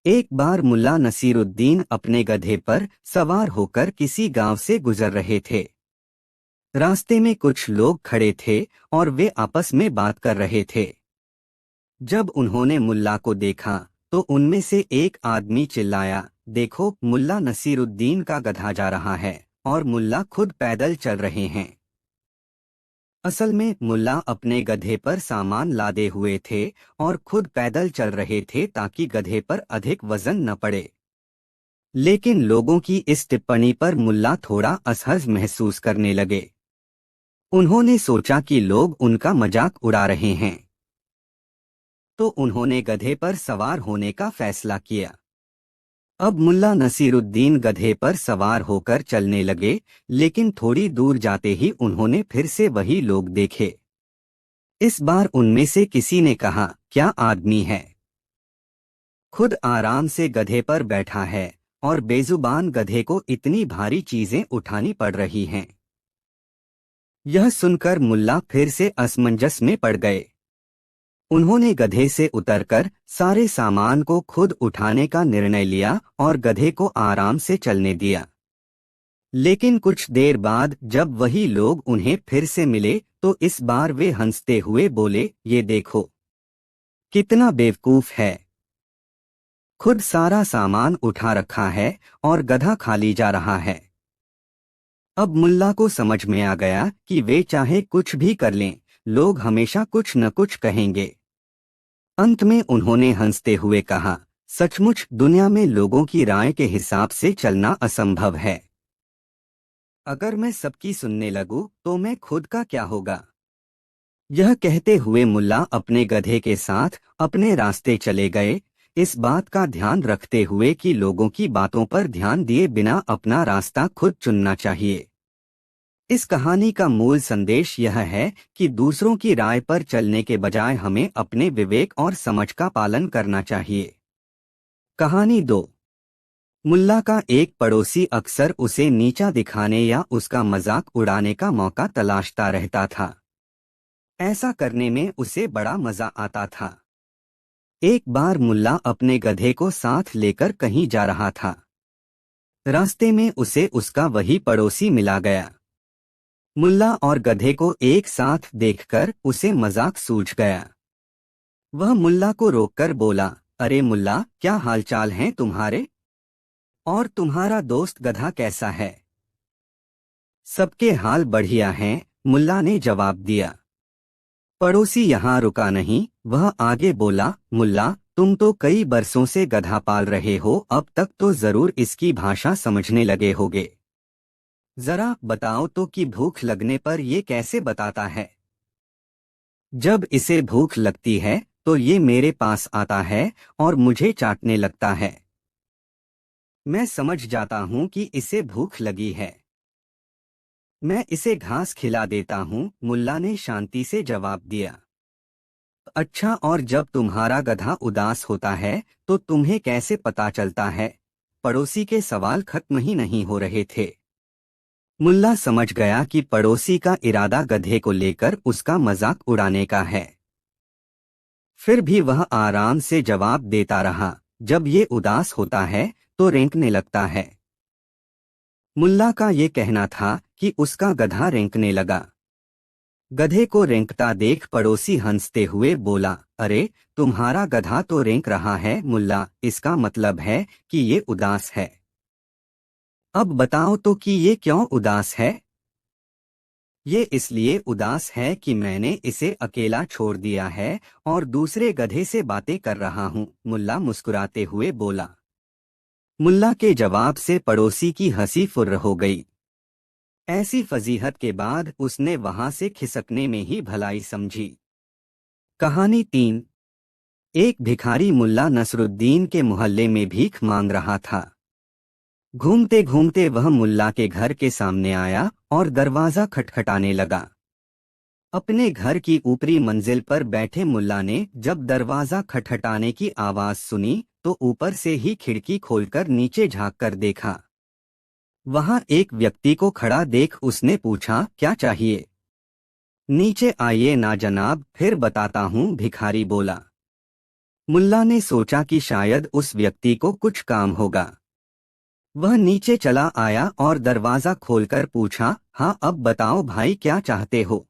एक बार मुल्ला नसीरुद्दीन अपने गधे पर सवार होकर किसी गांव से गुजर रहे थे। रास्ते में कुछ लोग खड़े थे और वे आपस में बात कर रहे थे। जब उन्होंने मुल्ला को देखा तो उनमें से एक आदमी चिल्लाया, देखो, मुल्ला नसीरुद्दीन का गधा जा रहा है और मुल्ला खुद पैदल चल रहे हैं। असल में मुल्ला अपने गधे पर सामान लादे हुए थे और खुद पैदल चल रहे थे ताकि गधे पर अधिक वजन न पड़े। लेकिन लोगों की इस टिप्पणी पर मुल्ला थोड़ा असहज महसूस करने लगे। उन्होंने सोचा कि लोग उनका मजाक उड़ा रहे हैं, तो उन्होंने गधे पर सवार होने का फैसला किया। अब मुल्ला नसीरुद्दीन गधे पर सवार होकर चलने लगे, लेकिन थोड़ी दूर जाते ही उन्होंने फिर से वही लोग देखे। इस बार उनमें से किसी ने कहा, क्या आदमी है, खुद आराम से गधे पर बैठा है और बेजुबान गधे को इतनी भारी चीजें उठानी पड़ रही हैं। यह सुनकर मुल्ला फिर से असमंजस में पड़ गए। उन्होंने गधे से उतरकर सारे सामान को खुद उठाने का निर्णय लिया और गधे को आराम से चलने दिया। लेकिन कुछ देर बाद जब वही लोग उन्हें फिर से मिले तो इस बार वे हंसते हुए बोले, ये देखो, कितना बेवकूफ है, खुद सारा सामान उठा रखा है और गधा खाली जा रहा है। अब मुल्ला को समझ में आ गया कि वे चाहे कुछ भी कर लें, लोग हमेशा कुछ न कुछ कहेंगे। अंत में उन्होंने हंसते हुए कहा, सचमुच दुनिया में लोगों की राय के हिसाब से चलना असंभव है। अगर मैं सबकी सुनने लगूं तो मैं खुद का क्या होगा। यह कहते हुए मुल्ला अपने गधे के साथ अपने रास्ते चले गए, इस बात का ध्यान रखते हुए कि लोगों की बातों पर ध्यान दिए बिना अपना रास्ता खुद चुनना चाहिए। इस कहानी का मूल संदेश यह है कि दूसरों की राय पर चलने के बजाय हमें अपने विवेक और समझ का पालन करना चाहिए। कहानी 2। मुल्ला का एक पड़ोसी अक्सर उसे नीचा दिखाने या उसका मजाक उड़ाने का मौका तलाशता रहता था। ऐसा करने में उसे बड़ा मजा आता था। एक बार मुल्ला अपने गधे को साथ लेकर कहीं जा रहा था। रास्ते में उसे उसका वही पड़ोसी मिला गया। मुल्ला और गधे को एक साथ देखकर उसे मजाक सूझ गया। वह मुल्ला को रोककर बोला, अरे मुल्ला, क्या हालचाल हैं तुम्हारे, और तुम्हारा दोस्त गधा कैसा है। सबके हाल बढ़िया हैं, मुल्ला ने जवाब दिया। पड़ोसी यहाँ रुका नहीं, वह आगे बोला, मुल्ला, तुम तो कई बरसों से गधा पाल रहे हो, अब तक तो जरूर इसकी भाषा समझने लगे होगे। जरा बताओ तो कि भूख लगने पर ये कैसे बताता है। जब इसे भूख लगती है तो ये मेरे पास आता है और मुझे चाटने लगता है। मैं समझ जाता हूँ कि इसे भूख लगी है। मैं इसे घास खिला देता हूँ, मुल्ला ने शांति से जवाब दिया। अच्छा, और जब तुम्हारा गधा उदास होता है तो तुम्हें कैसे पता चलता है। पड़ोसी के सवाल खत्म ही नहीं हो रहे थे। मुल्ला समझ गया कि पड़ोसी का इरादा गधे को लेकर उसका मजाक उड़ाने का है। फिर भी वह आराम से जवाब देता रहा, जब ये उदास होता है तो रेंकने लगता है। मुल्ला का ये कहना था कि उसका गधा रेंकने लगा। गधे को रेंकता देख पड़ोसी हंसते हुए बोला, अरे, तुम्हारा गधा तो रेंक रहा है मुल्ला, इसका मतलब है कि ये उदास है। अब बताओ तो कि ये क्यों उदास है। ये इसलिए उदास है कि मैंने इसे अकेला छोड़ दिया है और दूसरे गधे से बातें कर रहा हूँ, मुल्ला मुस्कुराते हुए बोला। मुल्ला के जवाब से पड़ोसी की हंसी फुर्र हो गई। ऐसी फजीहत के बाद उसने वहां से खिसकने में ही भलाई समझी। कहानी 3। एक भिखारी मुल्ला नसरुद्दीन के मोहल्ले में भीख मांग रहा था। घूमते घूमते वह मुल्ला के घर के सामने आया और दरवाजा खटखटाने लगा। अपने घर की ऊपरी मंजिल पर बैठे मुल्ला ने जब दरवाजा खटखटाने की आवाज सुनी तो ऊपर से ही खिड़की खोलकर नीचे झांककर देखा। वहां एक व्यक्ति को खड़ा देख उसने पूछा, क्या चाहिए। नीचे आइए ना जनाब, फिर बताता हूँ, भिखारी बोला। मुल्ला ने सोचा कि शायद उस व्यक्ति को कुछ काम होगा। वह नीचे चला आया और दरवाजा खोलकर पूछा, हाँ अब बताओ भाई, क्या चाहते हो?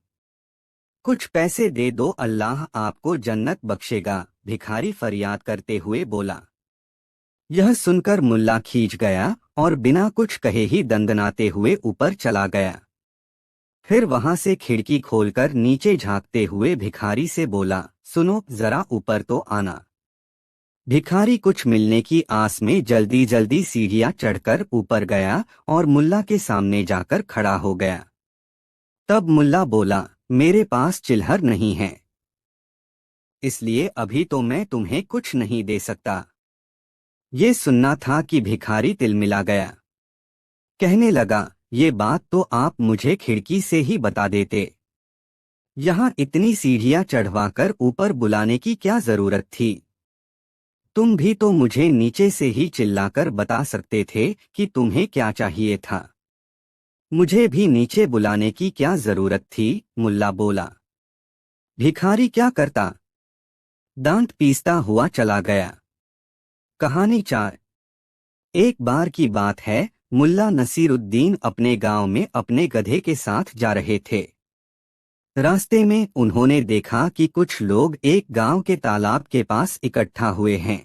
कुछ पैसे दे दो, अल्लाह आपको जन्नत बख्शेगा, भिखारी फरियाद करते हुए बोला। यह सुनकर मुल्ला खींच गया और बिना कुछ कहे ही दंदनाते हुए ऊपर चला गया। फिर वहां से खिड़की खोलकर नीचे झांकते हुए भिखारी से बोला, सुनो जरा ऊपर तो आना। भिखारी कुछ मिलने की आस में जल्दी जल्दी सीढ़ियां चढ़कर ऊपर गया और मुल्ला के सामने जाकर खड़ा हो गया। तब मुल्ला बोला, मेरे पास चिल्हर नहीं है, इसलिए अभी तो मैं तुम्हें कुछ नहीं दे सकता। ये सुनना था कि भिखारी तिलमिला गया। कहने लगा, ये बात तो आप मुझे खिड़की से ही बता देते। यहाँ इतनी सीढ़ियां चढ़वाकर ऊपर बुलाने की क्या जरूरत थी? तुम भी तो मुझे नीचे से ही चिल्लाकर बता सकते थे कि तुम्हें क्या चाहिए था। मुझे भी नीचे बुलाने की क्या जरूरत थी? मुल्ला बोला। भिखारी क्या करता? दांत पीसता हुआ चला गया। कहानी 4। एक बार की बात है, मुल्ला नसीरुद्दीन अपने गांव में अपने गधे के साथ जा रहे थे। रास्ते में उन्होंने देखा कि कुछ लोग एक गांव के तालाब के पास इकट्ठा हुए हैं।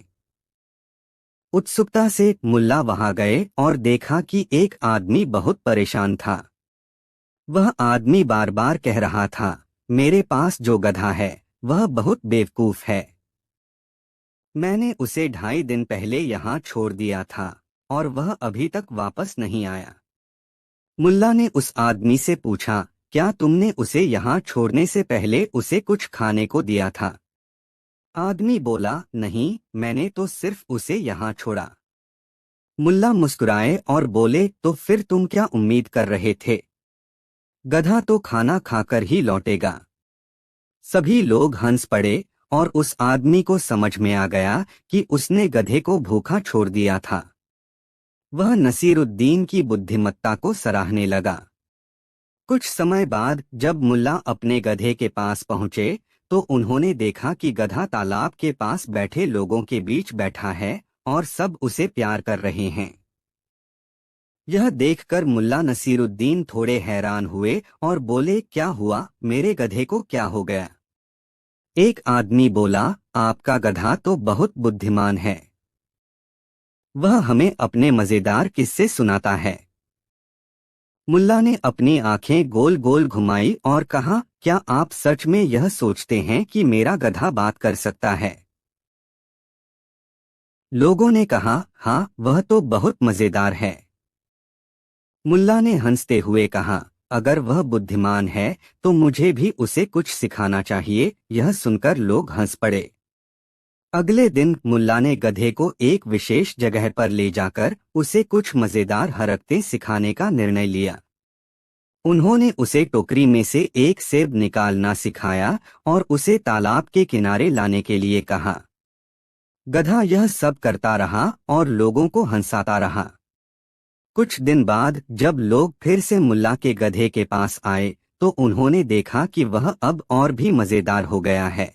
उत्सुकता से मुल्ला वहां गए और देखा कि एक आदमी बहुत परेशान था। वह आदमी बार बार कह रहा था, मेरे पास जो गधा है वह बहुत बेवकूफ है। मैंने उसे 2.5 दिन पहले यहाँ छोड़ दिया था और वह अभी तक वापस नहीं आया। मुल्ला ने उस आदमी से पूछा, क्या तुमने उसे यहाँ छोड़ने से पहले उसे कुछ खाने को दिया था? आदमी बोला, नहीं, मैंने तो सिर्फ उसे यहाँ छोड़ा। मुल्ला मुस्कुराए और बोले, तो फिर तुम क्या उम्मीद कर रहे थे? गधा तो खाना खाकर ही लौटेगा। सभी लोग हंस पड़े और उस आदमी को समझ में आ गया कि उसने गधे को भूखा छोड़ दिया था। वह नसीरुद्दीन की बुद्धिमत्ता को सराहने लगा। कुछ समय बाद जब मुल्ला अपने गधे के पास पहुंचे तो उन्होंने देखा कि गधा तालाब के पास बैठे लोगों के बीच बैठा है और सब उसे प्यार कर रहे हैं। यह देखकर मुल्ला नसीरुद्दीन थोड़े हैरान हुए और बोले, क्या हुआ, मेरे गधे को क्या हो गया? एक आदमी बोला, आपका गधा तो बहुत बुद्धिमान है। वह हमें अपने मजेदार किस्से सुनाता है। मुल्ला ने अपनी आंखें गोल गोल घुमाई और कहा, क्या आप सच में यह सोचते हैं कि मेरा गधा बात कर सकता है? लोगों ने कहा, हाँ, वह तो बहुत मजेदार है। मुल्ला ने हंसते हुए कहा, अगर वह बुद्धिमान है तो मुझे भी उसे कुछ सिखाना चाहिए। यह सुनकर लोग हंस पड़े। अगले दिन मुल्ला ने गधे को एक विशेष जगह पर ले जाकर उसे कुछ मजेदार हरकतें सिखाने का निर्णय लिया। उन्होंने उसे टोकरी में से एक सेब निकालना सिखाया और उसे तालाब के किनारे लाने के लिए कहा। गधा यह सब करता रहा और लोगों को हंसाता रहा। कुछ दिन बाद जब लोग फिर से मुल्ला के गधे के पास आए तो उन्होंने देखा कि वह अब और भी मजेदार हो गया है।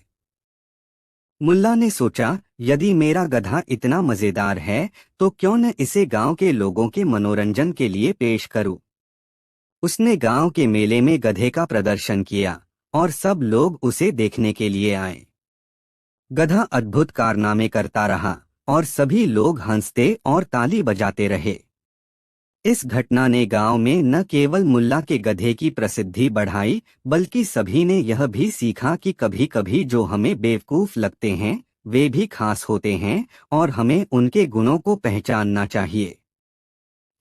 मुल्ला ने सोचा, यदि मेरा गधा इतना मजेदार है तो क्यों न इसे गांव के लोगों के मनोरंजन के लिए पेश करूं। उसने गांव के मेले में गधे का प्रदर्शन किया और सब लोग उसे देखने के लिए आए। गधा अद्भुत कारनामे करता रहा और सभी लोग हंसते और ताली बजाते रहे। इस घटना ने गांव में न केवल मुल्ला के गधे की प्रसिद्धि बढ़ाई बल्कि सभी ने यह भी सीखा कि कभी कभी जो हमें बेवकूफ लगते हैं वे भी खास होते हैं और हमें उनके गुणों को पहचानना चाहिए।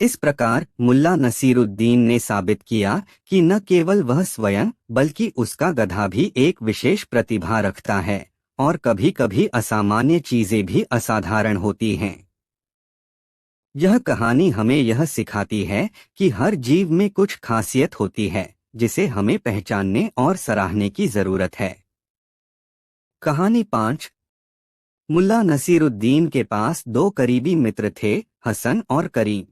इस प्रकार मुल्ला नसीरुद्दीन ने साबित किया कि न केवल वह स्वयं बल्कि उसका गधा भी एक विशेष प्रतिभा रखता है और कभी कभी असामान्य चीजें भी असाधारण होती हैं। यह कहानी हमें यह सिखाती है कि हर जीव में कुछ खासियत होती है जिसे हमें पहचानने और सराहने की जरूरत है। कहानी 5। मुल्ला नसीरुद्दीन के पास 2 करीबी मित्र थे, हसन और करीम।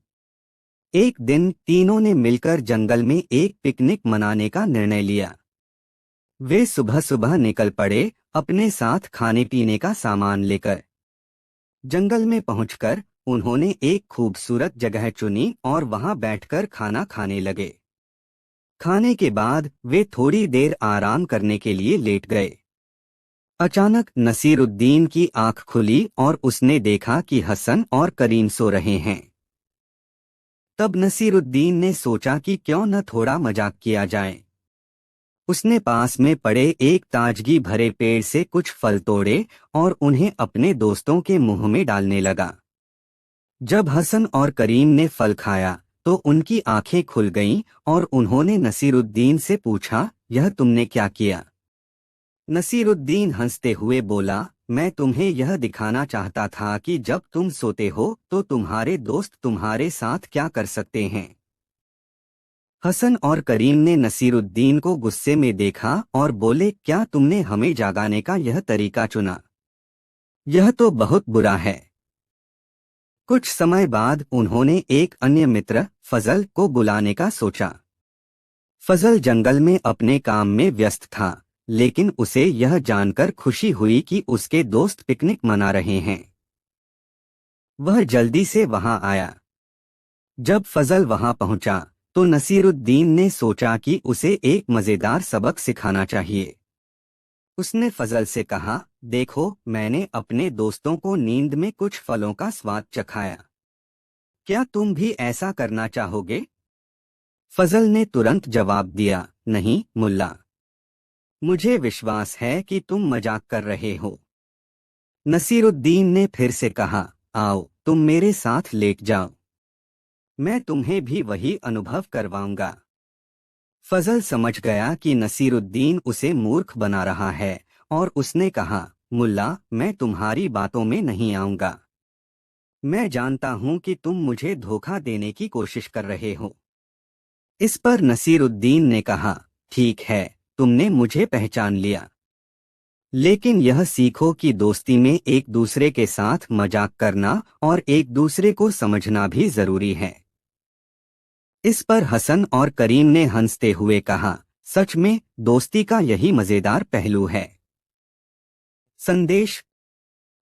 एक दिन तीनों ने मिलकर जंगल में एक पिकनिक मनाने का निर्णय लिया। वे सुबह सुबह निकल पड़े, अपने साथ खाने पीने का सामान लेकर। जंगल में पहुंचकर उन्होंने एक खूबसूरत जगह चुनी और वहां बैठकर खाना खाने लगे। खाने के बाद वे थोड़ी देर आराम करने के लिए लेट गए। अचानक नसीरुद्दीन की आंख खुली और उसने देखा कि हसन और करीम सो रहे हैं। तब नसीरुद्दीन ने सोचा कि क्यों न थोड़ा मजाक किया जाए। उसने पास में पड़े एक ताजगी भरे पेड़ से कुछ फल तोड़े और उन्हें अपने दोस्तों के मुंह में डालने लगा। जब हसन और करीम ने फल खाया तो उनकी आंखें खुल गईं और उन्होंने नसीरुद्दीन से पूछा, यह तुमने क्या किया? नसीरुद्दीन हंसते हुए बोला, मैं तुम्हें यह दिखाना चाहता था कि जब तुम सोते हो तो तुम्हारे दोस्त तुम्हारे साथ क्या कर सकते हैं। हसन और करीम ने नसीरुद्दीन को गुस्से में देखा और बोले, क्या तुमने हमें जगाने का यह तरीका चुना? यह तो बहुत बुरा है। कुछ समय बाद उन्होंने एक अन्य मित्र फजल को बुलाने का सोचा। फजल जंगल में अपने काम में व्यस्त था, लेकिन उसे यह जानकर खुशी हुई कि उसके दोस्त पिकनिक मना रहे हैं। वह जल्दी से वहां आया। जब फजल वहां पहुंचा तो नसीरुद्दीन ने सोचा कि उसे एक मजेदार सबक सिखाना चाहिए। उसने फजल से कहा, देखो, मैंने अपने दोस्तों को नींद में कुछ फलों का स्वाद चखाया। क्या तुम भी ऐसा करना चाहोगे? फजल ने तुरंत जवाब दिया, नहीं मुल्ला, मुझे विश्वास है कि तुम मजाक कर रहे हो। नसीरुद्दीन ने फिर से कहा, आओ तुम मेरे साथ लेट जाओ, मैं तुम्हें भी वही अनुभव करवाऊंगा। फजल समझ गया कि नसीरुद्दीन उसे मूर्ख बना रहा है और उसने कहा, मुल्ला, मैं तुम्हारी बातों में नहीं आऊंगा। मैं जानता हूं कि तुम मुझे धोखा देने की कोशिश कर रहे हो। इस पर नसीरुद्दीन ने कहा, ठीक है, तुमने मुझे पहचान लिया, लेकिन यह सीखो कि दोस्ती में एक दूसरे के साथ मजाक करना और एक दूसरे को समझना भी जरूरी है। इस पर हसन और करीम ने हंसते हुए कहा, सच में दोस्ती का यही मजेदार पहलू है। संदेश: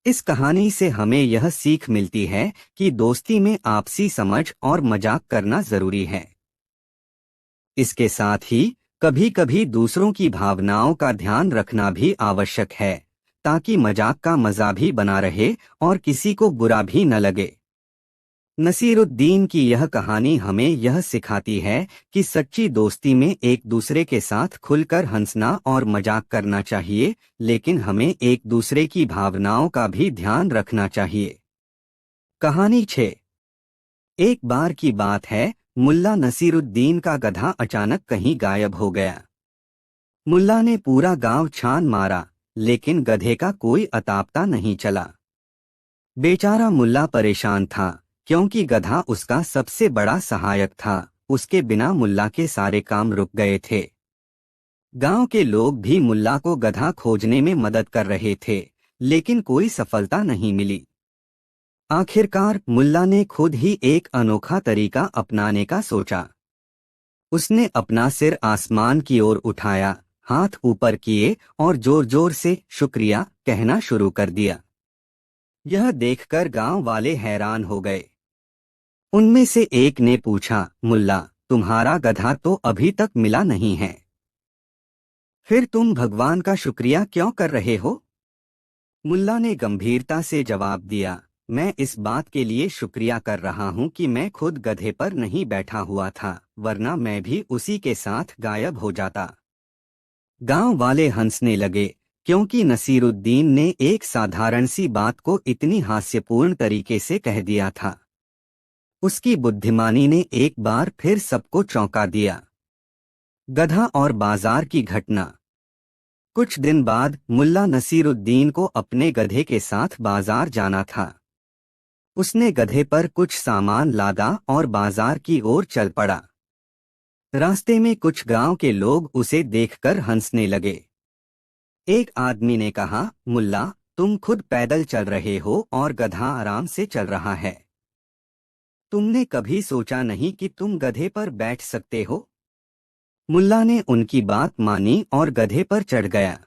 इस कहानी से हमें यह सीख मिलती है कि दोस्ती में आपसी समझ और मजाक करना जरूरी है। इसके साथ ही कभी कभी दूसरों की भावनाओं का ध्यान रखना भी आवश्यक है, ताकि मजाक का मजा भी बना रहे और किसी को बुरा भी न लगे। नसीरुद्दीन की यह कहानी हमें यह सिखाती है कि सच्ची दोस्ती में एक दूसरे के साथ खुलकर हंसना और मजाक करना चाहिए, लेकिन हमें एक दूसरे की भावनाओं का भी ध्यान रखना चाहिए। कहानी 6। एक बार की बात है, मुल्ला नसीरुद्दीन का गधा अचानक कहीं गायब हो गया। मुल्ला ने पूरा गांव छान मारा, लेकिन गधे का कोई अता पता नहीं चला। बेचारा मुल्ला परेशान था, क्योंकि गधा उसका सबसे बड़ा सहायक था। उसके बिना मुल्ला के सारे काम रुक गए थे। गांव के लोग भी मुल्ला को गधा खोजने में मदद कर रहे थे, लेकिन कोई सफलता नहीं मिली। आखिरकार मुल्ला ने खुद ही एक अनोखा तरीका अपनाने का सोचा। उसने अपना सिर आसमान की ओर उठाया, हाथ ऊपर किए और जोर जोर से शुक्रिया कहना शुरू कर दिया। यह देखकर गांव वाले हैरान हो गए। उनमें से एक ने पूछा, मुल्ला, तुम्हारा गधा तो अभी तक मिला नहीं है, फिर तुम भगवान का शुक्रिया क्यों कर रहे हो? मुल्ला ने गंभीरता से जवाब दिया, मैं इस बात के लिए शुक्रिया कर रहा हूँ कि मैं खुद गधे पर नहीं बैठा हुआ था, वरना मैं भी उसी के साथ गायब हो जाता। गांव वाले हंसने लगे, क्योंकि नसीरुद्दीन ने एक साधारण सी बात को इतनी हास्यपूर्ण तरीके से कह दिया था। उसकी बुद्धिमानी ने एक बार फिर सबको चौंका दिया। गधा और बाजार की घटना। कुछ दिन बाद मुल्ला नसीरुद्दीन को अपने गधे के साथ बाजार जाना था। उसने गधे पर कुछ सामान लादा और बाजार की ओर चल पड़ा। रास्ते में कुछ गांव के लोग उसे देखकर हंसने लगे। एक आदमी ने कहा, मुल्ला, तुम खुद पैदल चल रहे हो और गधा आराम से चल रहा है। तुमने कभी सोचा नहीं कि तुम गधे पर बैठ सकते हो? मुल्ला ने उनकी बात मानी और गधे पर चढ़ गया।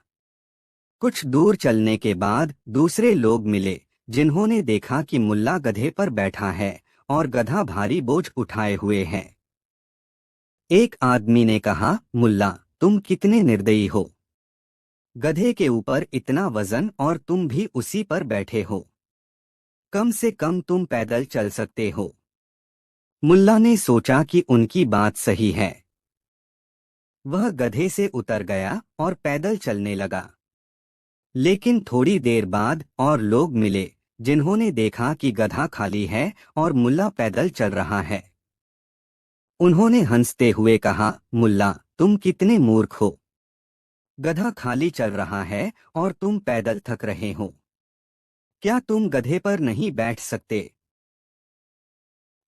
कुछ दूर चलने के बाद दूसरे लोग मिले, जिन्होंने देखा कि मुल्ला गधे पर बैठा है और गधा भारी बोझ उठाए हुए है। एक आदमी ने कहा, मुल्ला, तुम कितने निर्दयी हो। गधे के ऊपर इतना वजन और तुम भी उसी पर बैठे हो। कम से कम तुम पैदल चल सकते हो। मुल्ला ने सोचा कि उनकी बात सही है। वह गधे से उतर गया और पैदल चलने लगा। लेकिन थोड़ी देर बाद और लोग मिले, जिन्होंने देखा कि गधा खाली है और मुल्ला पैदल चल रहा है। उन्होंने हंसते हुए कहा, मुल्ला, तुम कितने मूर्ख हो। गधा खाली चल रहा है और तुम पैदल थक रहे हो। क्या तुम गधे पर नहीं बैठ सकते?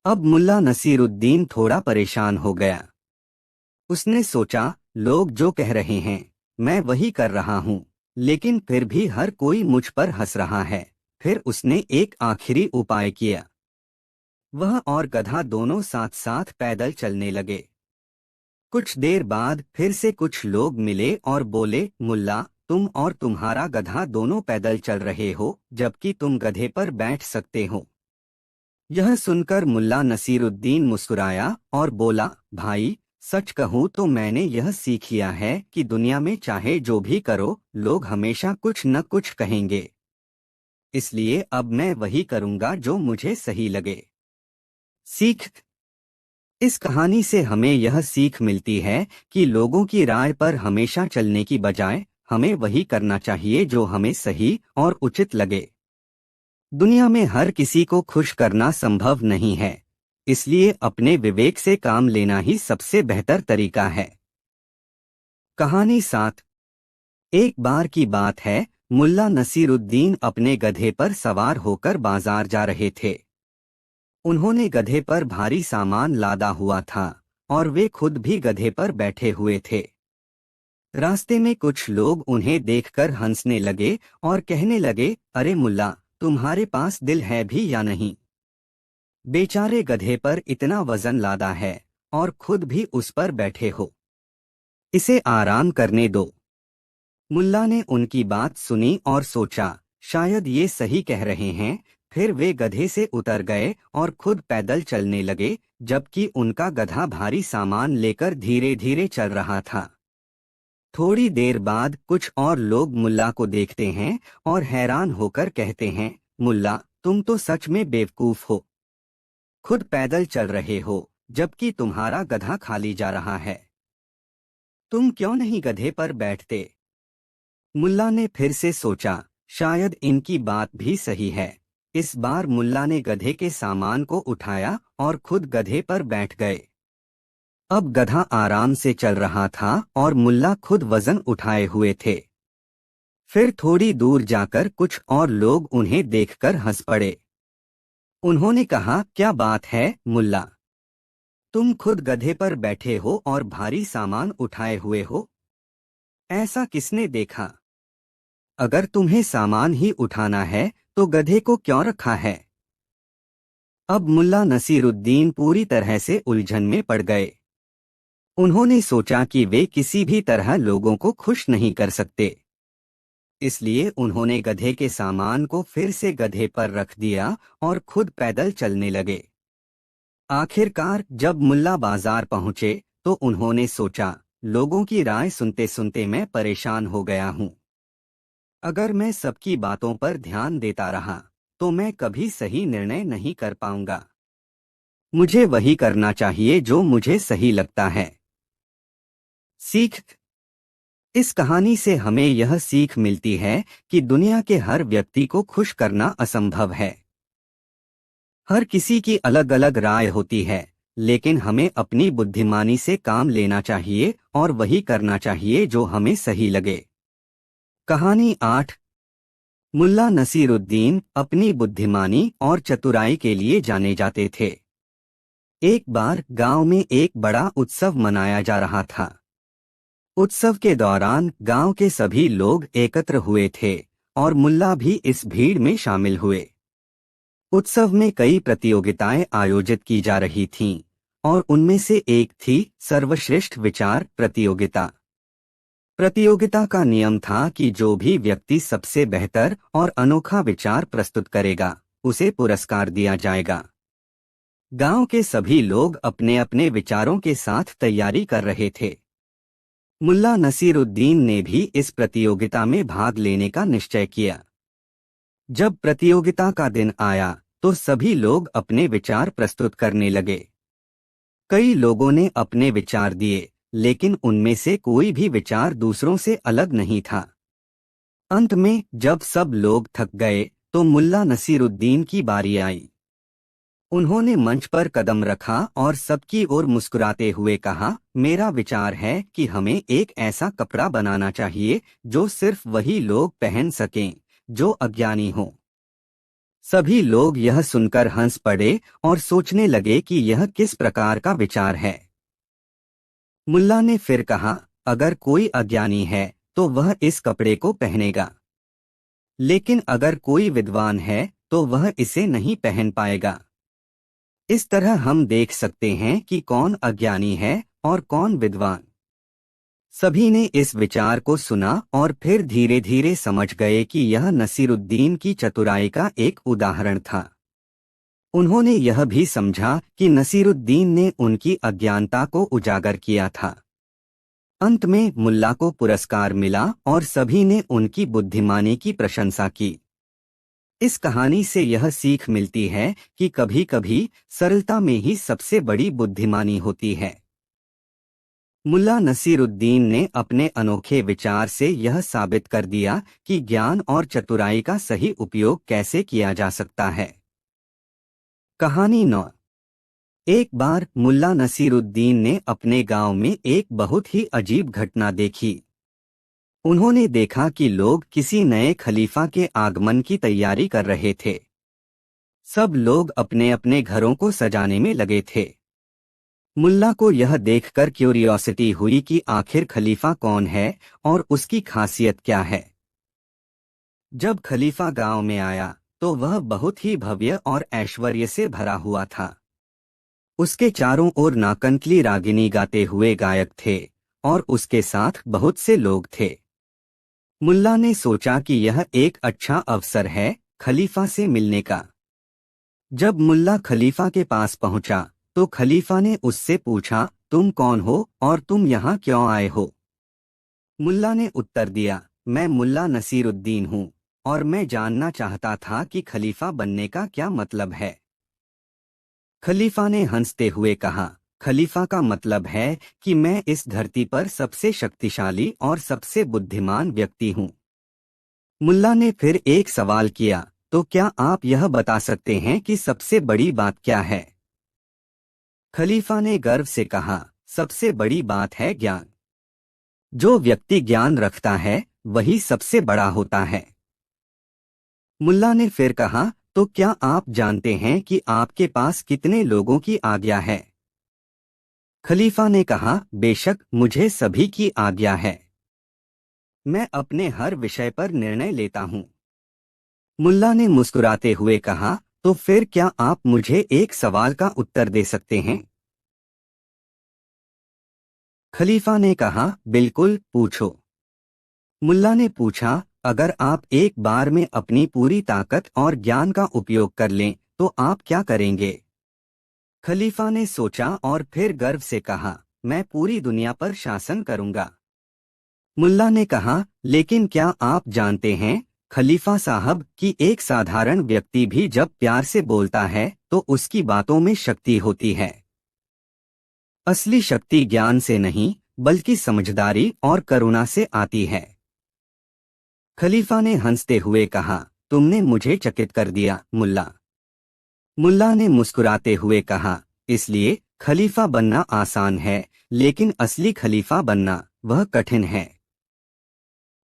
अब मुल्ला नसीरुद्दीन थोड़ा परेशान हो गया। उसने सोचा, लोग जो कह रहे हैं मैं वही कर रहा हूँ, लेकिन फिर भी हर कोई मुझ पर हंस रहा है। फिर उसने एक आखिरी उपाय किया। वह और गधा दोनों साथ साथ पैदल चलने लगे। कुछ देर बाद फिर से कुछ लोग मिले और बोले, मुल्ला, तुम और तुम्हारा गधा दोनों पैदल चल रहे हो, जबकि तुम गधे पर बैठ सकते हो। यह सुनकर मुल्ला नसीरुद्दीन मुस्कुराया और बोला, भाई, सच कहूँ तो मैंने यह सीख लिया है कि दुनिया में चाहे जो भी करो, लोग हमेशा कुछ न कुछ कहेंगे। इसलिए अब मैं वही करूँगा जो मुझे सही लगे। सीख। इस कहानी से हमें यह सीख मिलती है कि लोगों की राय पर हमेशा चलने की बजाय हमें वही करना चाहिए जो हमें सही और उचित लगे। दुनिया में हर किसी को खुश करना संभव नहीं है, इसलिए अपने विवेक से काम लेना ही सबसे बेहतर तरीका है। कहानी 7। एक बार की बात है, मुल्ला नसीरुद्दीन अपने गधे पर सवार होकर बाजार जा रहे थे। उन्होंने गधे पर भारी सामान लादा हुआ था और वे खुद भी गधे पर बैठे हुए थे। रास्ते में कुछ लोग उन्हें देखकर हंसने लगे और कहने लगे, अरे मुल्ला, तुम्हारे पास दिल है भी या नहीं। बेचारे गधे पर इतना वजन लादा है और खुद भी उस पर बैठे हो। इसे आराम करने दो। मुल्ला ने उनकी बात सुनी और सोचा, शायद ये सही कह रहे हैं। फिर वे गधे से उतर गए और खुद पैदल चलने लगे, जबकि उनका गधा भारी सामान लेकर धीरे धीरे चल रहा था। थोड़ी देर बाद कुछ और लोग मुल्ला को देखते हैं और हैरान होकर कहते हैं, मुल्ला, तुम तो सच में बेवकूफ हो। खुद पैदल चल रहे हो, जबकि तुम्हारा गधा खाली जा रहा है। तुम क्यों नहीं गधे पर बैठते? मुल्ला ने फिर से सोचा, शायद इनकी बात भी सही है। इस बार मुल्ला ने गधे के सामान को उठाया और खुद गधे पर बैठ गए। अब गधा आराम से चल रहा था और मुल्ला खुद वजन उठाए हुए थे। फिर थोड़ी दूर जाकर कुछ और लोग उन्हें देखकर हंस पड़े। उन्होंने कहा, क्या बात है मुल्ला, तुम खुद गधे पर बैठे हो और भारी सामान उठाए हुए हो। ऐसा किसने देखा? अगर तुम्हें सामान ही उठाना है तो गधे को क्यों रखा है? अब मुल्ला नसीरुद्दीन पूरी तरह से उलझन में पड़ गए। उन्होंने सोचा कि वे किसी भी तरह लोगों को खुश नहीं कर सकते। इसलिए उन्होंने गधे के सामान को फिर से गधे पर रख दिया और खुद पैदल चलने लगे। आखिरकार जब मुल्ला बाजार पहुंचे तो उन्होंने सोचा, लोगों की राय सुनते सुनते मैं परेशान हो गया हूं। अगर मैं सबकी बातों पर ध्यान देता रहा तो मैं कभी सही निर्णय नहीं कर पाऊंगा। मुझे वही करना चाहिए जो मुझे सही लगता है। सीख। इस कहानी से हमें यह सीख मिलती है कि दुनिया के हर व्यक्ति को खुश करना असंभव है। हर किसी की अलग अलग राय होती है, लेकिन हमें अपनी बुद्धिमानी से काम लेना चाहिए और वही करना चाहिए जो हमें सही लगे। कहानी 8। मुल्ला नसीरुद्दीन अपनी बुद्धिमानी और चतुराई के लिए जाने जाते थे। एक बार गांव में एक बड़ा उत्सव मनाया जा रहा था। उत्सव के दौरान गांव के सभी लोग एकत्र हुए थे और मुल्ला भी इस भीड़ में शामिल हुए। उत्सव में कई प्रतियोगिताएं आयोजित की जा रही थीं और उनमें से एक थी सर्वश्रेष्ठ विचार प्रतियोगिता। प्रतियोगिता का नियम था कि जो भी व्यक्ति सबसे बेहतर और अनोखा विचार प्रस्तुत करेगा, उसे पुरस्कार दिया जाएगा। गांव के सभी लोग अपने अपने विचारों के साथ तैयारी कर रहे थे। मुल्ला नसीरुद्दीन ने भी इस प्रतियोगिता में भाग लेने का निश्चय किया। जब प्रतियोगिता का दिन आया तो सभी लोग अपने विचार प्रस्तुत करने लगे। कई लोगों ने अपने विचार दिए, लेकिन उनमें से कोई भी विचार दूसरों से अलग नहीं था। अंत में जब सब लोग थक गए तो मुल्ला नसीरुद्दीन की बारी आई। उन्होंने मंच पर कदम रखा और सबकी ओर मुस्कुराते हुए कहा, मेरा विचार है कि हमें एक ऐसा कपड़ा बनाना चाहिए जो सिर्फ वही लोग पहन सकें जो अज्ञानी हों। सभी लोग यह सुनकर हंस पड़े और सोचने लगे कि यह किस प्रकार का विचार है। मुल्ला ने फिर कहा, अगर कोई अज्ञानी है तो वह इस कपड़े को पहनेगा, लेकिन अगर कोई विद्वान है तो वह इसे नहीं पहन पाएगा। इस तरह हम देख सकते हैं कि कौन अज्ञानी है और कौन विद्वान। सभी ने इस विचार को सुना और फिर धीरे धीरे समझ गए कि यह नसीरुद्दीन की चतुराई का एक उदाहरण था। उन्होंने यह भी समझा कि नसीरुद्दीन ने उनकी अज्ञानता को उजागर किया था। अंत में मुल्ला को पुरस्कार मिला और सभी ने उनकी बुद्धिमानी की प्रशंसा की। इस कहानी से यह सीख मिलती है कि कभी कभी सरलता में ही सबसे बड़ी बुद्धिमानी होती है। मुल्ला नसीरुद्दीन ने अपने अनोखे विचार से यह साबित कर दिया कि ज्ञान और चतुराई का सही उपयोग कैसे किया जा सकता है। कहानी 9। एक बार मुल्ला नसीरुद्दीन ने अपने गांव में एक बहुत ही अजीब घटना देखी। उन्होंने देखा कि लोग किसी नए खलीफा के आगमन की तैयारी कर रहे थे। सब लोग अपने अपने घरों को सजाने में लगे थे। मुल्ला को यह देखकर क्यूरियोसिटी हुई कि आखिर खलीफा कौन है और उसकी खासियत क्या है। जब खलीफा गांव में आया तो वह बहुत ही भव्य और ऐश्वर्य से भरा हुआ था। उसके चारों ओर नाकंतली रागिनी गाते हुए गायक थे और उसके साथ बहुत से लोग थे। मुल्ला ने सोचा कि यह एक अच्छा अवसर है खलीफा से मिलने का। जब मुल्ला खलीफा के पास पहुंचा तो खलीफा ने उससे पूछा, तुम कौन हो और तुम यहाँ क्यों आए हो? मुल्ला ने उत्तर दिया, मैं मुल्ला नसीरुद्दीन हूँ और मैं जानना चाहता था कि खलीफा बनने का क्या मतलब है। खलीफा ने हंसते हुए कहा, खलीफा का मतलब है कि मैं इस धरती पर सबसे शक्तिशाली और सबसे बुद्धिमान व्यक्ति हूँ। मुल्ला ने फिर एक सवाल किया, तो क्या आप यह बता सकते हैं कि सबसे बड़ी बात क्या है? खलीफा ने गर्व से कहा, सबसे बड़ी बात है ज्ञान। जो व्यक्ति ज्ञान रखता है वही सबसे बड़ा होता है। मुल्ला ने फिर कहा, तो क्या आप जानते हैं कि आपके पास कितने लोगों की आज्ञा है? खलीफा ने कहा, बेशक मुझे सभी की आज्ञा है। मैं अपने हर विषय पर निर्णय लेता हूँ। मुल्ला ने मुस्कुराते हुए कहा, तो फिर क्या आप मुझे एक सवाल का उत्तर दे सकते हैं? खलीफा ने कहा, बिल्कुल, पूछो। मुल्ला ने पूछा, अगर आप एक बार में अपनी पूरी ताकत और ज्ञान का उपयोग कर लें तो आप क्या करेंगे? खलीफा ने सोचा और फिर गर्व से कहा, मैं पूरी दुनिया पर शासन करूंगा। मुल्ला ने कहा, लेकिन क्या आप जानते हैं खलीफा साहब कि एक साधारण व्यक्ति भी जब प्यार से बोलता है तो उसकी बातों में शक्ति होती है। असली शक्ति ज्ञान से नहीं बल्कि समझदारी और करुणा से आती है। खलीफा ने हंसते हुए कहा, तुमने मुझे चकित कर दिया मुल्ला। मुल्ला ने मुस्कुराते हुए कहा, इसलिए खलीफा बनना आसान है लेकिन असली खलीफा बनना वह कठिन है।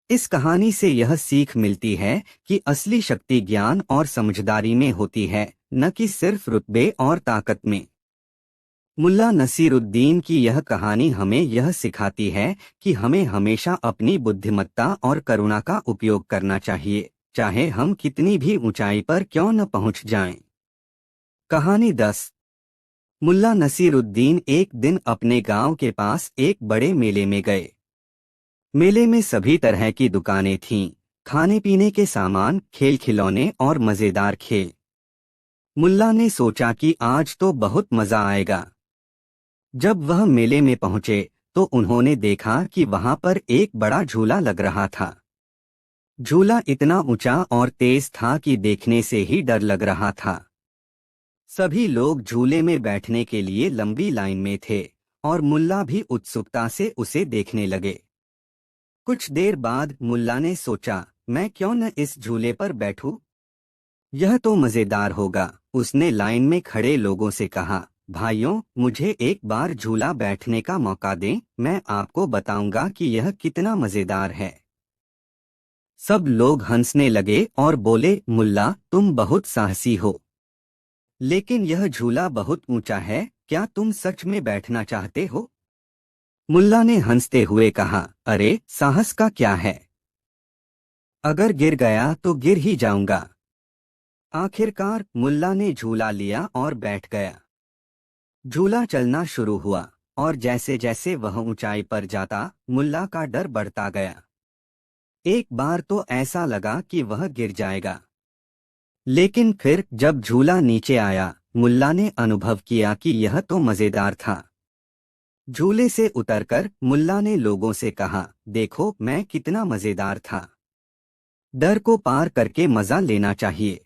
इस कहानी से यह सीख मिलती है कि असली शक्ति ज्ञान और समझदारी में होती है, न कि सिर्फ रुतबे और ताकत में। मुल्ला नसीरुद्दीन की यह कहानी हमें यह सिखाती है कि हमें हमेशा अपनी बुद्धिमत्ता और करुणा का उपयोग करना चाहिए, चाहे हम कितनी भी ऊंचाई पर क्यों न पहुंच जाएं। कहानी 10। मुल्ला नसीरुद्दीन एक दिन अपने गांव के पास एक बड़े मेले में गए। मेले में सभी तरह की दुकानें थीं, खाने पीने के सामान, खेल खिलौने और मजेदार खेल। मुल्ला ने सोचा कि आज तो बहुत मजा आएगा। जब वह मेले में पहुंचे तो उन्होंने देखा कि वहां पर एक बड़ा झूला लग रहा था। झूला इतना ऊंचा और तेज था कि देखने से ही डर लग रहा था। सभी लोग झूले में बैठने के लिए लंबी लाइन में थे और मुल्ला भी उत्सुकता से उसे देखने लगे। कुछ देर बाद मुल्ला ने सोचा, मैं क्यों न इस झूले पर बैठूं? यह तो मजेदार होगा। उसने लाइन में खड़े लोगों से कहा, भाइयों, मुझे एक बार झूला बैठने का मौका दें, मैं आपको बताऊंगा कि यह कितना मजेदार है। सब लोग हंसने लगे और बोले, मुल्ला, तुम बहुत साहसी हो, लेकिन यह झूला बहुत ऊंचा है, क्या तुम सच में बैठना चाहते हो? मुल्ला ने हंसते हुए कहा, अरे साहस का क्या है, अगर गिर गया तो गिर ही जाऊंगा। आखिरकार मुल्ला ने झूला लिया और बैठ गया। झूला चलना शुरू हुआ और जैसे जैसे वह ऊंचाई पर जाता, मुल्ला का डर बढ़ता गया। एक बार तो ऐसा लगा कि वह गिर जाएगा, लेकिन फिर जब झूला नीचे आया, मुल्ला ने अनुभव किया कि यह तो मजेदार था। झूले से उतरकर मुल्ला ने लोगों से कहा, देखो मैं कितना मजेदार था, डर को पार करके मजा लेना चाहिए।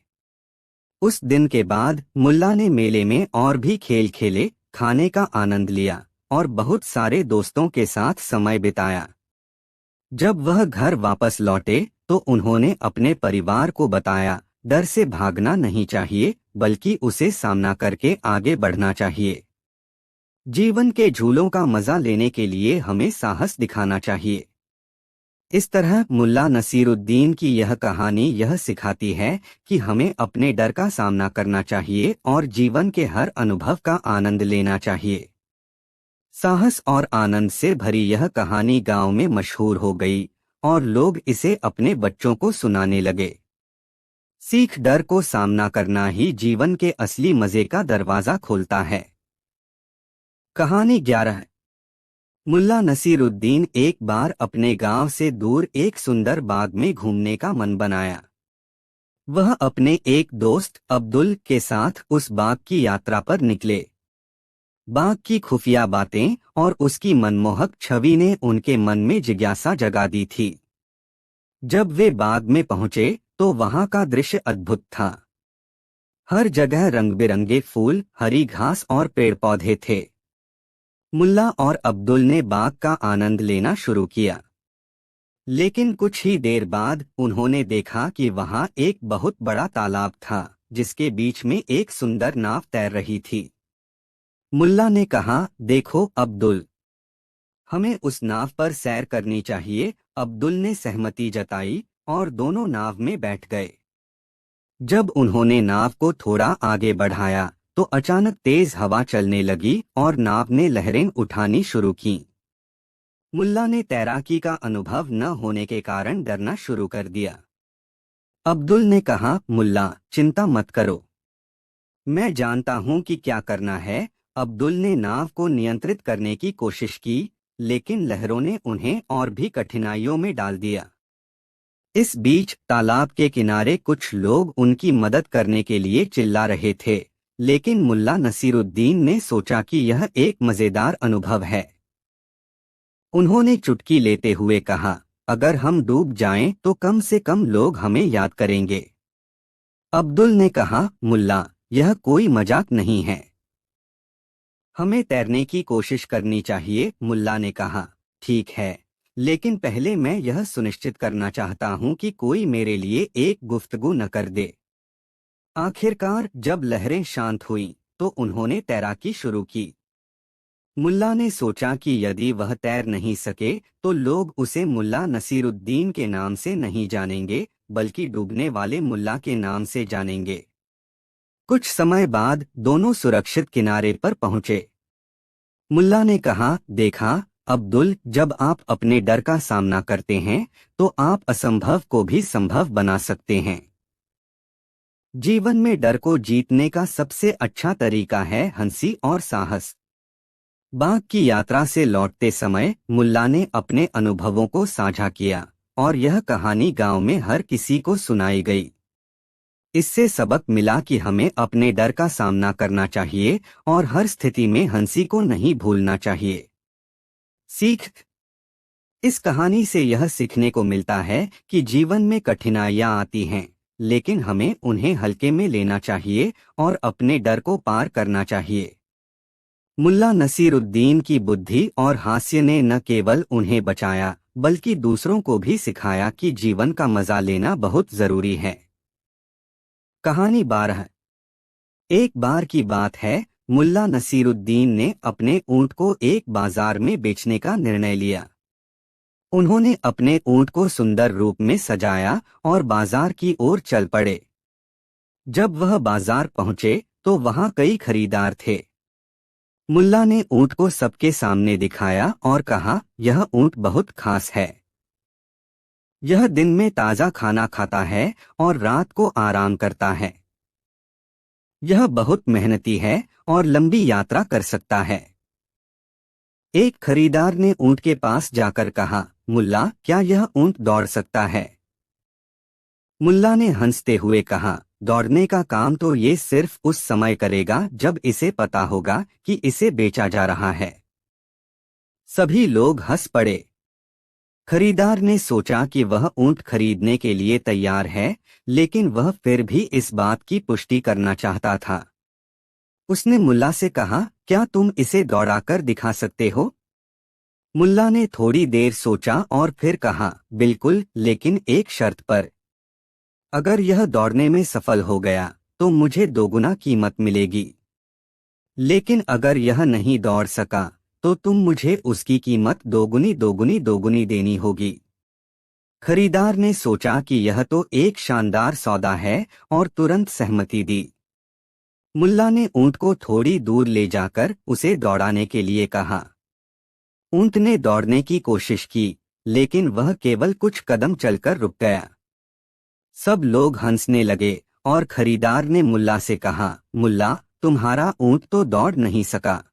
उस दिन के बाद मुल्ला ने मेले में और भी खेल खेले, खाने का आनंद लिया और बहुत सारे दोस्तों के साथ समय बिताया। जब वह घर वापस लौटे तो उन्होंने अपने परिवार को बताया, डर से भागना नहीं चाहिए, बल्कि उसे सामना करके आगे बढ़ना चाहिए। जीवन के झूलों का मजा लेने के लिए हमें साहस दिखाना चाहिए। इस तरह मुल्ला नसीरुद्दीन की यह कहानी यह सिखाती है कि हमें अपने डर का सामना करना चाहिए और जीवन के हर अनुभव का आनंद लेना चाहिए। साहस और आनंद से भरी यह कहानी गांव में मशहूर हो गई और लोग इसे अपने बच्चों को सुनाने लगे। सीख, डर को सामना करना ही जीवन के असली मजे का दरवाजा खोलता है। कहानी 11। मुल्ला नसीरुद्दीन एक बार अपने गांव से दूर एक सुंदर बाग में घूमने का मन बनाया। वह अपने एक दोस्त अब्दुल के साथ उस बाग की यात्रा पर निकले। बाग की खुफिया बातें और उसकी मनमोहक छवि ने उनके मन में जिज्ञासा जगा दी थी। जब वे बाग में पहुंचे तो वहां का दृश्य अद्भुत था। हर जगह रंग बिरंगे फूल, हरी घास और पेड़ पौधे थे। मुल्ला और अब्दुल ने बाग का आनंद लेना शुरू किया, लेकिन कुछ ही देर बाद उन्होंने देखा कि वहां एक बहुत बड़ा तालाब था, जिसके बीच में एक सुंदर नाव तैर रही थी। मुल्ला ने कहा, देखो अब्दुल, हमें उस नाव पर सैर करनी चाहिए। अब्दुल ने सहमति जताई और दोनों नाव में बैठ गए। जब उन्होंने नाव को थोड़ा आगे बढ़ाया तो अचानक तेज हवा चलने लगी और नाव ने लहरें उठानी शुरू की। मुल्ला ने तैराकी का अनुभव न होने के कारण डरना शुरू कर दिया। अब्दुल ने कहा, मुल्ला, चिंता मत करो, मैं जानता हूं कि क्या करना है। अब्दुल ने नाव को नियंत्रित करने की कोशिश की, लेकिन लहरों ने उन्हें और भी कठिनाइयों में डाल दिया। इस बीच तालाब के किनारे कुछ लोग उनकी मदद करने के लिए चिल्ला रहे थे, लेकिन मुल्ला नसीरुद्दीन ने सोचा कि यह एक मजेदार अनुभव है। उन्होंने चुटकी लेते हुए कहा, अगर हम डूब जाएं तो कम से कम लोग हमें याद करेंगे। अब्दुल ने कहा, मुल्ला, यह कोई मजाक नहीं है, हमें तैरने की कोशिश करनी चाहिए। मुल्ला ने कहा, ठीक है, लेकिन पहले मैं यह सुनिश्चित करना चाहता हूं कि कोई मेरे लिए एक गुफ्तगू न कर दे। आखिरकार जब लहरें शांत हुईं, तो उन्होंने तैराकी शुरू की। मुल्ला ने सोचा कि यदि वह तैर नहीं सके तो लोग उसे मुल्ला नसीरुद्दीन के नाम से नहीं जानेंगे, बल्कि डूबने वाले मुल्ला के नाम से जानेंगे। कुछ समय बाद दोनों सुरक्षित किनारे पर पहुंचे। मुल्ला ने कहा, देखा अब्दुल, जब आप अपने डर का सामना करते हैं तो आप असंभव को भी संभव बना सकते हैं। जीवन में डर को जीतने का सबसे अच्छा तरीका है हंसी और साहस। बाग की यात्रा से लौटते समय मुल्ला ने अपने अनुभवों को साझा किया और यह कहानी गांव में हर किसी को सुनाई गई। इससे सबक मिला कि हमें अपने डर का सामना करना चाहिए और हर स्थिति में हंसी को नहीं भूलना चाहिए। सीख। इस कहानी से यह सीखने को मिलता है कि जीवन में कठिनाइयां आती हैं, लेकिन हमें उन्हें हल्के में लेना चाहिए और अपने डर को पार करना चाहिए। मुल्ला नसीरुद्दीन की बुद्धि और हास्य ने न केवल उन्हें बचाया बल्कि दूसरों को भी सिखाया कि जीवन का मजा लेना बहुत जरूरी है। कहानी 12। एक बार की बात है, मुल्ला नसीरुद्दीन ने अपने ऊंट को एक बाजार में बेचने का निर्णय लिया। उन्होंने अपने ऊंट को सुंदर रूप में सजाया और बाजार की ओर चल पड़े। जब वह बाजार पहुंचे तो वहां कई खरीदार थे। मुल्ला ने ऊंट को सबके सामने दिखाया और कहा, यह ऊंट बहुत खास है। यह दिन में ताजा खाना खाता है और रात को आराम करता है। यह बहुत मेहनती है और लंबी यात्रा कर सकता है। एक खरीदार ने ऊंट के पास जाकर कहा, मुल्ला, क्या यह ऊंट दौड़ सकता है? मुल्ला ने हंसते हुए कहा, दौड़ने का काम तो ये सिर्फ उस समय करेगा जब इसे पता होगा कि इसे बेचा जा रहा है। सभी लोग हंस पड़े। खरीदार ने सोचा कि वह ऊंट खरीदने के लिए तैयार है, लेकिन वह फिर भी इस बात की पुष्टि करना चाहता था। उसने मुल्ला से कहा, क्या तुम इसे दौड़ाकर दिखा सकते हो? मुल्ला ने थोड़ी देर सोचा और फिर कहा, बिल्कुल, लेकिन एक शर्त पर। अगर यह दौड़ने में सफल हो गया तो मुझे दोगुना कीमत मिलेगी, लेकिन अगर यह नहीं दौड़ सका तो तुम मुझे उसकी कीमत दोगुनी दोगुनी दोगुनी देनी होगी। खरीदार ने सोचा कि यह तो एक शानदार सौदा है और तुरंत सहमति दी। मुल्ला ने ऊंट को थोड़ी दूर ले जाकर उसे दौड़ाने के लिए कहा। ऊंट ने दौड़ने की कोशिश की, लेकिन वह केवल कुछ कदम चलकर रुक गया। सब लोग हंसने लगे और खरीदार ने मुल्ला से कहा, मुल्ला, तुम्हारा ऊंट तो दौड़ नहीं सका।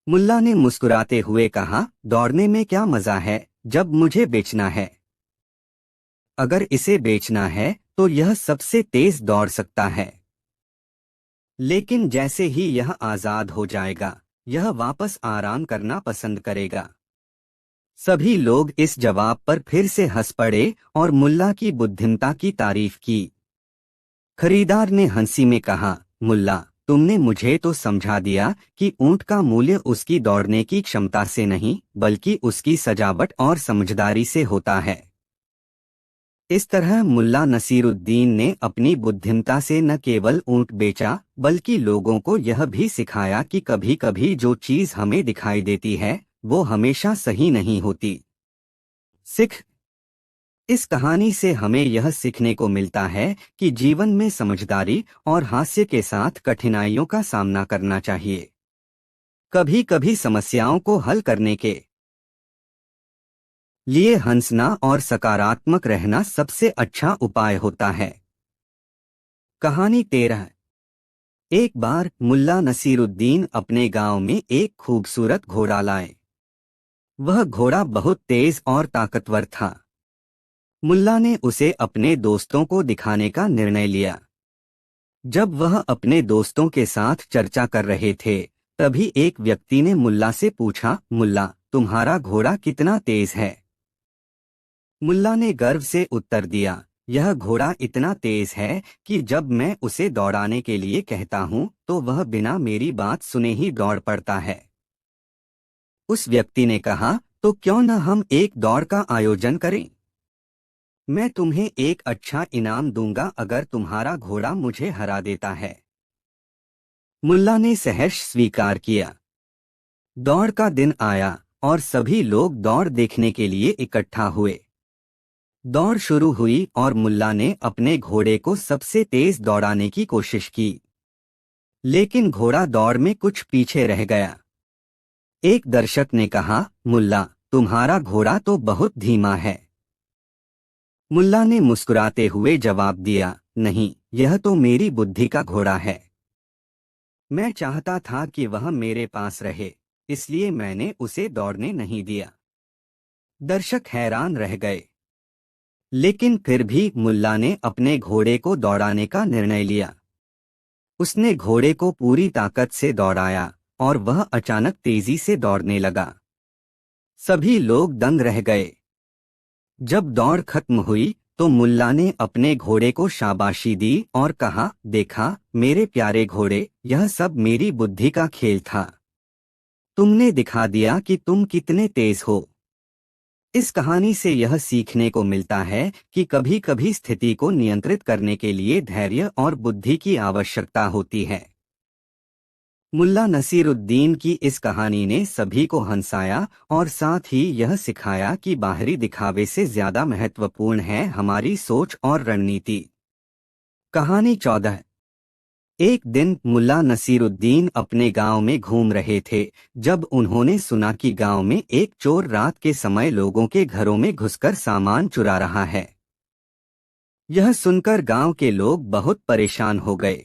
मुल्ला ने मुस्कुराते हुए कहा, दौड़ने में क्या मजा है जब मुझे बेचना है। अगर इसे बेचना है तो यह सबसे तेज दौड़ सकता है, लेकिन जैसे ही यह आजाद हो जाएगा यह वापस आराम करना पसंद करेगा। सभी लोग इस जवाब पर फिर से हंस पड़े और मुल्ला की बुद्धिमत्ता की तारीफ की। खरीदार ने हंसी में कहा, मुल्ला, तुमने मुझे तो समझा दिया कि ऊंट का मूल्य उसकी दौड़ने की क्षमता से नहीं बल्कि उसकी सजावट और समझदारी से होता है। इस तरह मुल्ला नसीरुद्दीन ने अपनी बुद्धिमत्ता से न केवल ऊंट बेचा बल्कि लोगों को यह भी सिखाया कि कभी-कभी जो चीज हमें दिखाई देती है वो हमेशा सही नहीं होती। सिख। इस कहानी से हमें यह सीखने को मिलता है कि जीवन में समझदारी और हास्य के साथ कठिनाइयों का सामना करना चाहिए। कभी कभी समस्याओं को हल करने के लिए हंसना और सकारात्मक रहना सबसे अच्छा उपाय होता है। कहानी 13। एक बार मुल्ला नसीरुद्दीन अपने गांव में एक खूबसूरत घोड़ा लाए। वह घोड़ा बहुत तेज और ताकतवर था। मुल्ला ने उसे अपने दोस्तों को दिखाने का निर्णय लिया। जब वह अपने दोस्तों के साथ चर्चा कर रहे थे तभी एक व्यक्ति ने मुल्ला से पूछा, मुल्ला, तुम्हारा घोड़ा कितना तेज है? मुल्ला ने गर्व से उत्तर दिया, यह घोड़ा इतना तेज है कि जब मैं उसे दौड़ाने के लिए कहता हूँ तो वह बिना मेरी बात सुने ही दौड़ पड़ता है। उस व्यक्ति ने कहा, तो क्यों न हम एक दौड़ का आयोजन करें? मैं तुम्हें एक अच्छा इनाम दूंगा अगर तुम्हारा घोड़ा मुझे हरा देता है। मुल्ला ने सहर्ष स्वीकार किया। दौड़ का दिन आया और सभी लोग दौड़ देखने के लिए इकट्ठा हुए। दौड़ शुरू हुई और मुल्ला ने अपने घोड़े को सबसे तेज दौड़ाने की कोशिश की, लेकिन घोड़ा दौड़ में कुछ पीछे रह गया। एक दर्शक ने कहा, मुल्ला, तुम्हारा घोड़ा तो बहुत धीमा है। मुल्ला ने मुस्कुराते हुए जवाब दिया, नहीं, यह तो मेरी बुद्धि का घोड़ा है। मैं चाहता था कि वह मेरे पास रहे, इसलिए मैंने उसे दौड़ने नहीं दिया। दर्शक हैरान रह गए। लेकिन फिर भी मुल्ला ने अपने घोड़े को दौड़ाने का निर्णय लिया। उसने घोड़े को पूरी ताकत से दौड़ाया और वह अचानक तेजी से दौड़ने लगा। सभी लोग दंग रह गए। जब दौड़ खत्म हुई तो मुल्ला ने अपने घोड़े को शाबाशी दी और कहा, देखा मेरे प्यारे घोड़े, यह सब मेरी बुद्धि का खेल था। तुमने दिखा दिया कि तुम कितने तेज हो। इस कहानी से यह सीखने को मिलता है कि कभी कभी स्थिति को नियंत्रित करने के लिए धैर्य और बुद्धि की आवश्यकता होती है। मुल्ला नसीरुद्दीन की इस कहानी ने सभी को हंसाया और साथ ही यह सिखाया कि बाहरी दिखावे से ज्यादा महत्वपूर्ण है हमारी सोच और रणनीति। कहानी 14। एक दिन मुल्ला नसीरुद्दीन अपने गांव में घूम रहे थे जब उन्होंने सुना कि गांव में एक चोर रात के समय लोगों के घरों में घुसकर सामान चुरा रहा है। यह सुनकर गांव के लोग बहुत परेशान हो गए।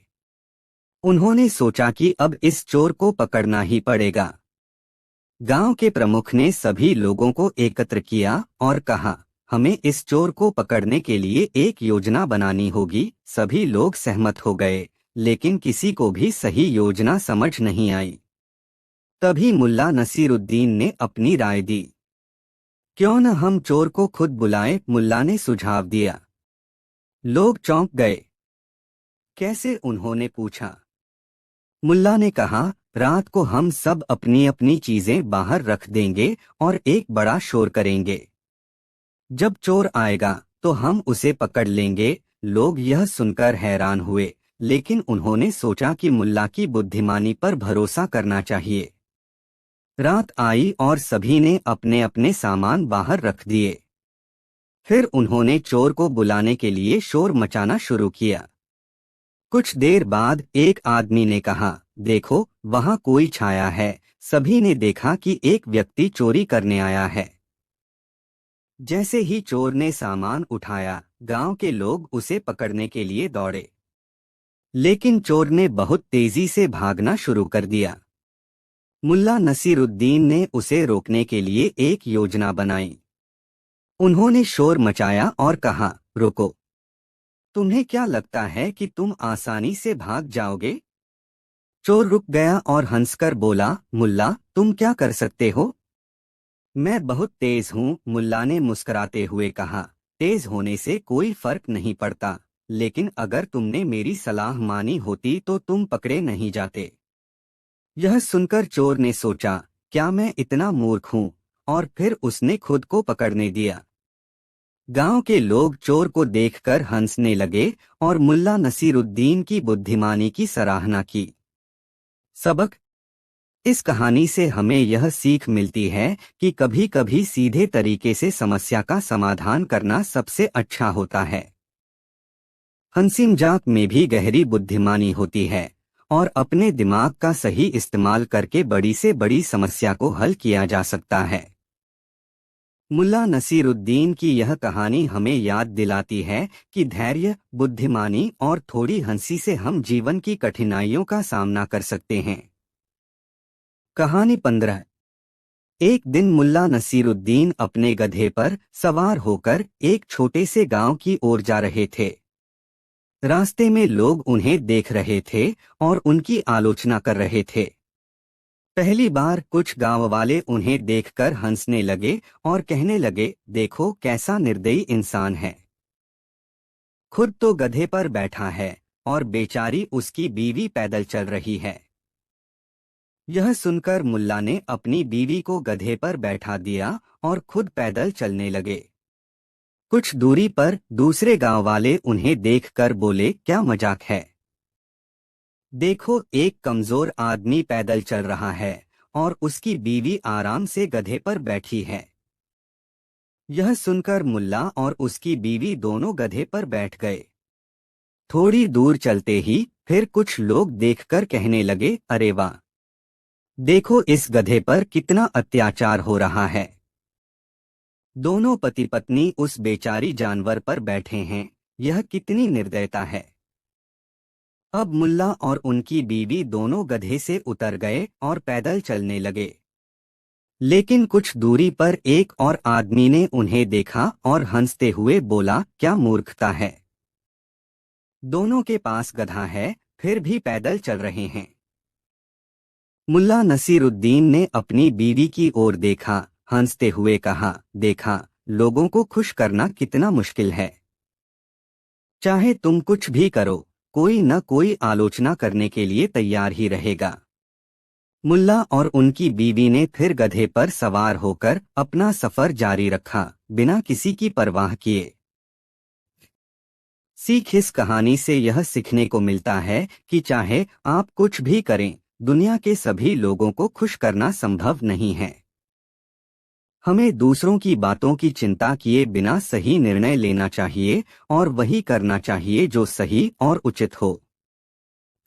उन्होंने सोचा कि अब इस चोर को पकड़ना ही पड़ेगा। गांव के प्रमुख ने सभी लोगों को एकत्र किया और कहा, हमें इस चोर को पकड़ने के लिए एक योजना बनानी होगी। सभी लोग सहमत हो गए, लेकिन किसी को भी सही योजना समझ नहीं आई। तभी मुल्ला नसीरुद्दीन ने अपनी राय दी। क्यों न हम चोर को खुद बुलाएं, मुल्ला ने सुझाव दिया। लोग चौंक गए। कैसे, उन्होंने पूछा। मुल्ला ने कहा, रात को हम सब अपनी अपनी चीजें बाहर रख देंगे और एक बड़ा शोर करेंगे। जब चोर आएगा तो हम उसे पकड़ लेंगे। लोग यह सुनकर हैरान हुए, लेकिन उन्होंने सोचा कि मुल्ला की बुद्धिमानी पर भरोसा करना चाहिए। रात आई और सभी ने अपने अपने सामान बाहर रख दिए। फिर उन्होंने चोर को बुलाने के लिए शोर मचाना शुरू किया। कुछ देर बाद एक आदमी ने कहा, देखो वहां कोई छाया है। सभी ने देखा कि एक व्यक्ति चोरी करने आया है। जैसे ही चोर ने सामान उठाया, गांव के लोग उसे पकड़ने के लिए दौड़े। लेकिन चोर ने बहुत तेजी से भागना शुरू कर दिया। मुल्ला नसीरुद्दीन ने उसे रोकने के लिए एक योजना बनाई। उन्होंने शोर मचाया और कहा, रुको, तुम्हें क्या लगता है कि तुम आसानी से भाग जाओगे? चोर रुक गया और हंसकर बोला, मुल्ला, तुम क्या कर सकते हो? मैं बहुत तेज हूँ, मुल्ला ने मुस्कुराते हुए कहा। तेज होने से कोई फर्क नहीं पड़ता, लेकिन अगर तुमने मेरी सलाह मानी होती तो तुम पकड़े नहीं जाते। यह सुनकर चोर ने सोचा, क्या मैं इतना मूर्ख हूँ? और फिर उसने खुद को पकड़ने दिया। गांव के लोग चोर को देखकर हंसने लगे और मुल्ला नसीरुद्दीन की बुद्धिमानी की सराहना की। सबक। इस कहानी से हमें यह सीख मिलती है कि कभी कभी सीधे तरीके से समस्या का समाधान करना सबसे अच्छा होता है। हंसी मजाक में भी गहरी बुद्धिमानी होती है और अपने दिमाग का सही इस्तेमाल करके बड़ी से बड़ी समस्या को हल किया जा सकता है। मुल्ला नसीरुद्दीन की यह कहानी हमें याद दिलाती है कि धैर्य, बुद्धिमानी और थोड़ी हंसी से हम जीवन की कठिनाइयों का सामना कर सकते हैं। कहानी 15। एक दिन मुल्ला नसीरुद्दीन अपने गधे पर सवार होकर एक छोटे से गांव की ओर जा रहे थे। रास्ते में लोग उन्हें देख रहे थे और उनकी आलोचना कर रहे थे। पहली बार कुछ गांव वाले उन्हें देखकर हंसने लगे और कहने लगे, देखो कैसा निर्दयी इंसान है। खुद तो गधे पर बैठा है और बेचारी उसकी बीवी पैदल चल रही है। यह सुनकर मुल्ला ने अपनी बीवी को गधे पर बैठा दिया और खुद पैदल चलने लगे। कुछ दूरी पर दूसरे गांव वाले उन्हें देखकर बोले, क्या मजाक है? देखो, एक कमजोर आदमी पैदल चल रहा है और उसकी बीवी आराम से गधे पर बैठी है। यह सुनकर मुल्ला और उसकी बीवी दोनों गधे पर बैठ गए। थोड़ी दूर चलते ही फिर कुछ लोग देखकर कहने लगे, अरे वाह! देखो इस गधे पर कितना अत्याचार हो रहा है। दोनों पति पत्नी उस बेचारी जानवर पर बैठे हैं, यह कितनी निर्दयता है। अब मुल्ला और उनकी बीवी दोनों गधे से उतर गए और पैदल चलने लगे। लेकिन कुछ दूरी पर एक और आदमी ने उन्हें देखा और हंसते हुए बोला, क्या मूर्खता है। दोनों के पास गधा है, फिर भी पैदल चल रहे हैं। मुल्ला नसीरुद्दीन ने अपनी बीवी की ओर देखा, हंसते हुए कहा, देखा, लोगों को खुश करना कितना मुश्किल है। चाहे तुम कुछ भी करो, कोई न कोई आलोचना करने के लिए तैयार ही रहेगा। मुल्ला और उनकी बीवी ने फिर गधे पर सवार होकर अपना सफर जारी रखा, बिना किसी की परवाह किए। सीख इस कहानी से यह सीखने को मिलता है कि चाहे आप कुछ भी करें, दुनिया के सभी लोगों को खुश करना संभव नहीं है। हमें दूसरों की बातों की चिंता किए बिना सही निर्णय लेना चाहिए और वही करना चाहिए जो सही और उचित हो।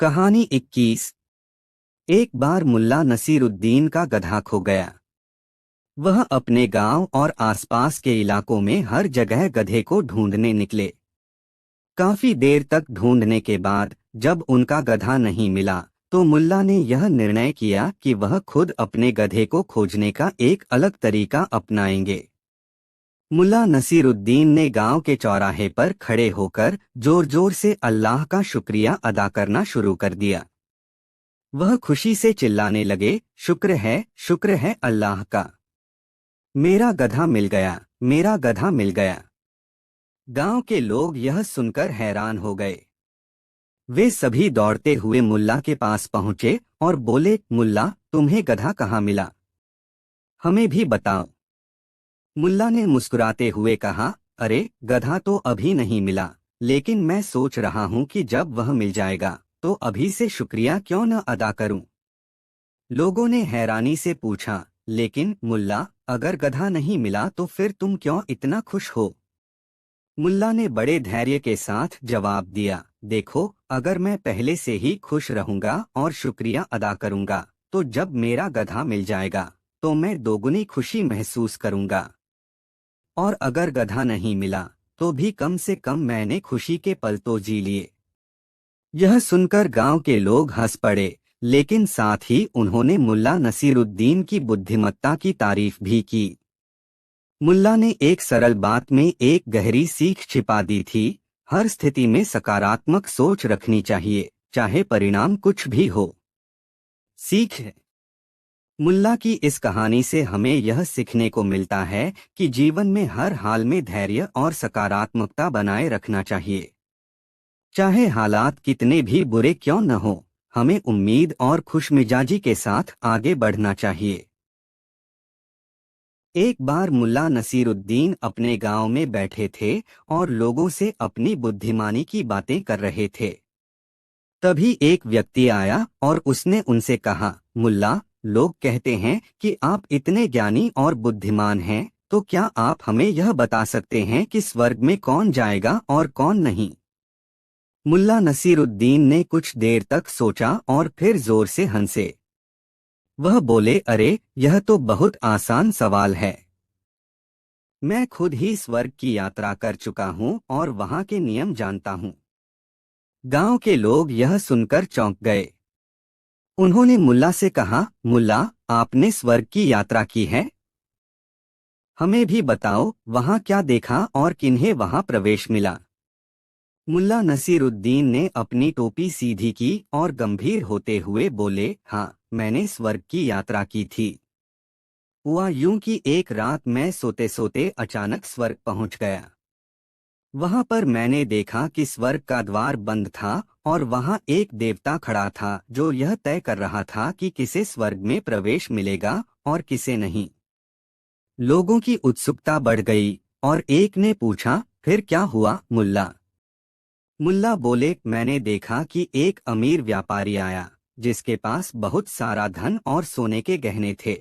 कहानी 21। एक बार मुल्ला नसीरुद्दीन का गधा खो गया। वह अपने गांव और आसपास के इलाकों में हर जगह गधे को ढूंढने निकले। काफी देर तक ढूंढने के बाद जब उनका गधा नहीं मिला, तो मुल्ला ने यह निर्णय किया कि वह खुद अपने गधे को खोजने का एक अलग तरीका अपनाएंगे। मुल्ला नसीरुद्दीन ने गांव के चौराहे पर खड़े होकर जोर जोर से अल्लाह का शुक्रिया अदा करना शुरू कर दिया। वह खुशी से चिल्लाने लगे, शुक्र है अल्लाह का, मेरा गधा मिल गया, मेरा गधा मिल गया। गांव के लोग यह सुनकर हैरान हो गए। वे सभी दौड़ते हुए मुल्ला के पास पहुंचे और बोले, मुल्ला, तुम्हें गधा कहाँ मिला? हमें भी बताओ। मुल्ला ने मुस्कुराते हुए कहा, अरे, गधा तो अभी नहीं मिला, लेकिन मैं सोच रहा हूं कि जब वह मिल जाएगा तो अभी से शुक्रिया क्यों न अदा करूं। लोगों ने हैरानी से पूछा, लेकिन मुल्ला, अगर गधा नहीं मिला तो फिर तुम क्यों इतना खुश हो? मुल्ला ने बड़े धैर्य के साथ जवाब दिया, देखो, अगर मैं पहले से ही खुश रहूंगा और शुक्रिया अदा करूंगा, तो जब मेरा गधा मिल जाएगा तो मैं दोगुनी खुशी महसूस करूंगा। और अगर गधा नहीं मिला तो भी कम से कम मैंने खुशी के पल तो जी लिए। यह सुनकर गांव के लोग हंस पड़े, लेकिन साथ ही उन्होंने मुल्ला नसीरुद्दीन की बुद्धिमत्ता की तारीफ भी की। मुल्ला ने एक सरल बात में एक गहरी सीख छिपा दी थी, हर स्थिति में सकारात्मक सोच रखनी चाहिए, चाहे परिणाम कुछ भी हो। सीख है। मुल्ला की इस कहानी से हमें यह सीखने को मिलता है कि जीवन में हर हाल में धैर्य और सकारात्मकता बनाए रखना चाहिए। चाहे हालात कितने भी बुरे क्यों न हो, हमें उम्मीद और खुशमिजाजी के साथ आगे बढ़ना चाहिए। एक बार मुल्ला नसीरुद्दीन अपने गांव में बैठे थे और लोगों से अपनी बुद्धिमानी की बातें कर रहे थे। तभी एक व्यक्ति आया और उसने उनसे कहा, मुल्ला, लोग कहते हैं कि आप इतने ज्ञानी और बुद्धिमान हैं, तो क्या आप हमें यह बता सकते हैं कि स्वर्ग में कौन जाएगा और कौन नहीं? मुल्ला नसीरुद्दीन ने कुछ देर तक सोचा और फिर जोर से हंसे। वह बोले, अरे, यह तो बहुत आसान सवाल है। मैं खुद ही स्वर्ग की यात्रा कर चुका हूँ और वहाँ के नियम जानता हूँ। गांव के लोग यह सुनकर चौंक गए। उन्होंने मुल्ला से कहा, मुल्ला, आपने स्वर्ग की यात्रा की है? हमें भी बताओ, वहाँ क्या देखा और किन्हें वहाँ प्रवेश मिला? मुल्ला नसीरुद्दीन ने अपनी टोपी सीधी की और गंभीर होते हुए बोले, हाँ, मैंने स्वर्ग की यात्रा की थी। हुआ यूं कि एक रात मैं सोते सोते अचानक स्वर्ग पहुंच गया। वहां पर मैंने देखा कि स्वर्ग का द्वार बंद था और वहां एक देवता खड़ा था जो यह तय कर रहा था कि किसे स्वर्ग में प्रवेश मिलेगा और किसे नहीं। लोगों की उत्सुकता बढ़ गई और एक ने पूछा, फिर क्या हुआ मुल्ला? मुल्ला बोले, मैंने देखा कि एक अमीर व्यापारी आया जिसके पास बहुत सारा धन और सोने के गहने थे।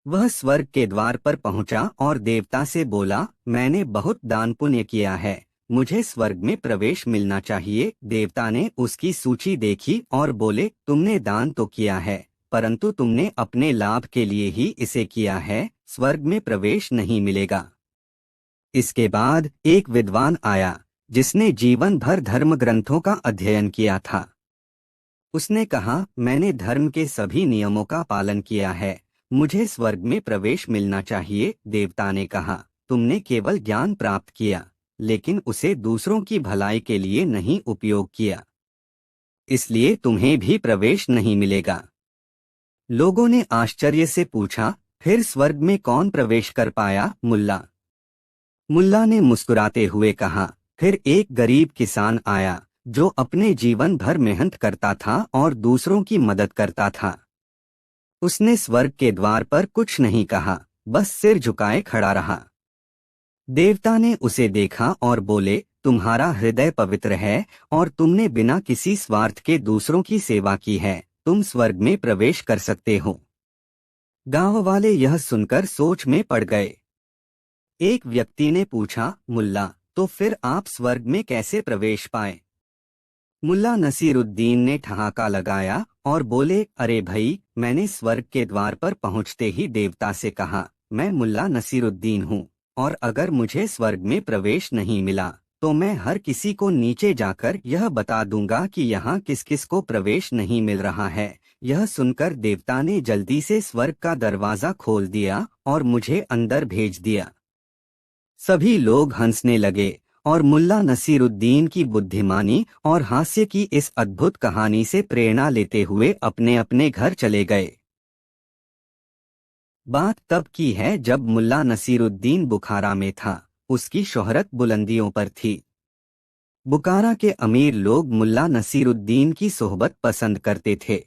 वह स्वर्ग के द्वार पर पहुंचा और देवता से बोला, मैंने बहुत दान पुण्य किया है, मुझे स्वर्ग में प्रवेश मिलना चाहिए। देवता ने उसकी सूची देखी और बोले, तुमने दान तो किया है, परंतु तुमने अपने लाभ के लिए ही इसे किया है, स्वर्ग में प्रवेश नहीं मिलेगा। इसके बाद एक विद्वान आया जिसने जीवन भर धर्म ग्रंथों का अध्ययन किया था। उसने कहा, मैंने धर्म के सभी नियमों का पालन किया है, मुझे स्वर्ग में प्रवेश मिलना चाहिए। देवता ने कहा, तुमने केवल ज्ञान प्राप्त किया, लेकिन उसे दूसरों की भलाई के लिए नहीं उपयोग किया, इसलिए तुम्हें भी प्रवेश नहीं मिलेगा। लोगों ने आश्चर्य से पूछा, फिर स्वर्ग में कौन प्रवेश कर पाया? मुल्ला ने मुस्कुराते हुए कहा, फिर एक गरीब किसान आया जो अपने जीवन भर मेहनत करता था और दूसरों की मदद करता था। उसने स्वर्ग के द्वार पर कुछ नहीं कहा, बस सिर झुकाए खड़ा रहा। देवता ने उसे देखा और बोले, तुम्हारा हृदय पवित्र है और तुमने बिना किसी स्वार्थ के दूसरों की सेवा की है, तुम स्वर्ग में प्रवेश कर सकते हो। गांव वाले यह सुनकर सोच में पड़ गए। एक व्यक्ति ने पूछा, मुल्ला, तो फिर आप स्वर्ग में कैसे प्रवेश पाए? मुल्ला नसीरुद्दीन ने ठहाका लगाया और बोले, अरे भाई, मैंने स्वर्ग के द्वार पर पहुंचते ही देवता से कहा, मैं मुल्ला नसीरुद्दीन हूँ, और अगर मुझे स्वर्ग में प्रवेश नहीं मिला तो मैं हर किसी को नीचे जाकर यह बता दूंगा कि यहाँ किस किस को प्रवेश नहीं मिल रहा है। यह सुनकर देवता ने जल्दी से स्वर्ग का दरवाजा खोल दिया और मुझे अंदर भेज दिया। सभी लोग हंसने लगे और मुल्ला नसीरुद्दीन की बुद्धिमानी और हास्य की इस अद्भुत कहानी से प्रेरणा लेते हुए अपने अपने घर चले गए। बात तब की है जब मुल्ला नसीरुद्दीन बुखारा में था। उसकी शोहरत बुलंदियों पर थी। बुखारा के अमीर लोग मुल्ला नसीरुद्दीन की सोहबत पसंद करते थे।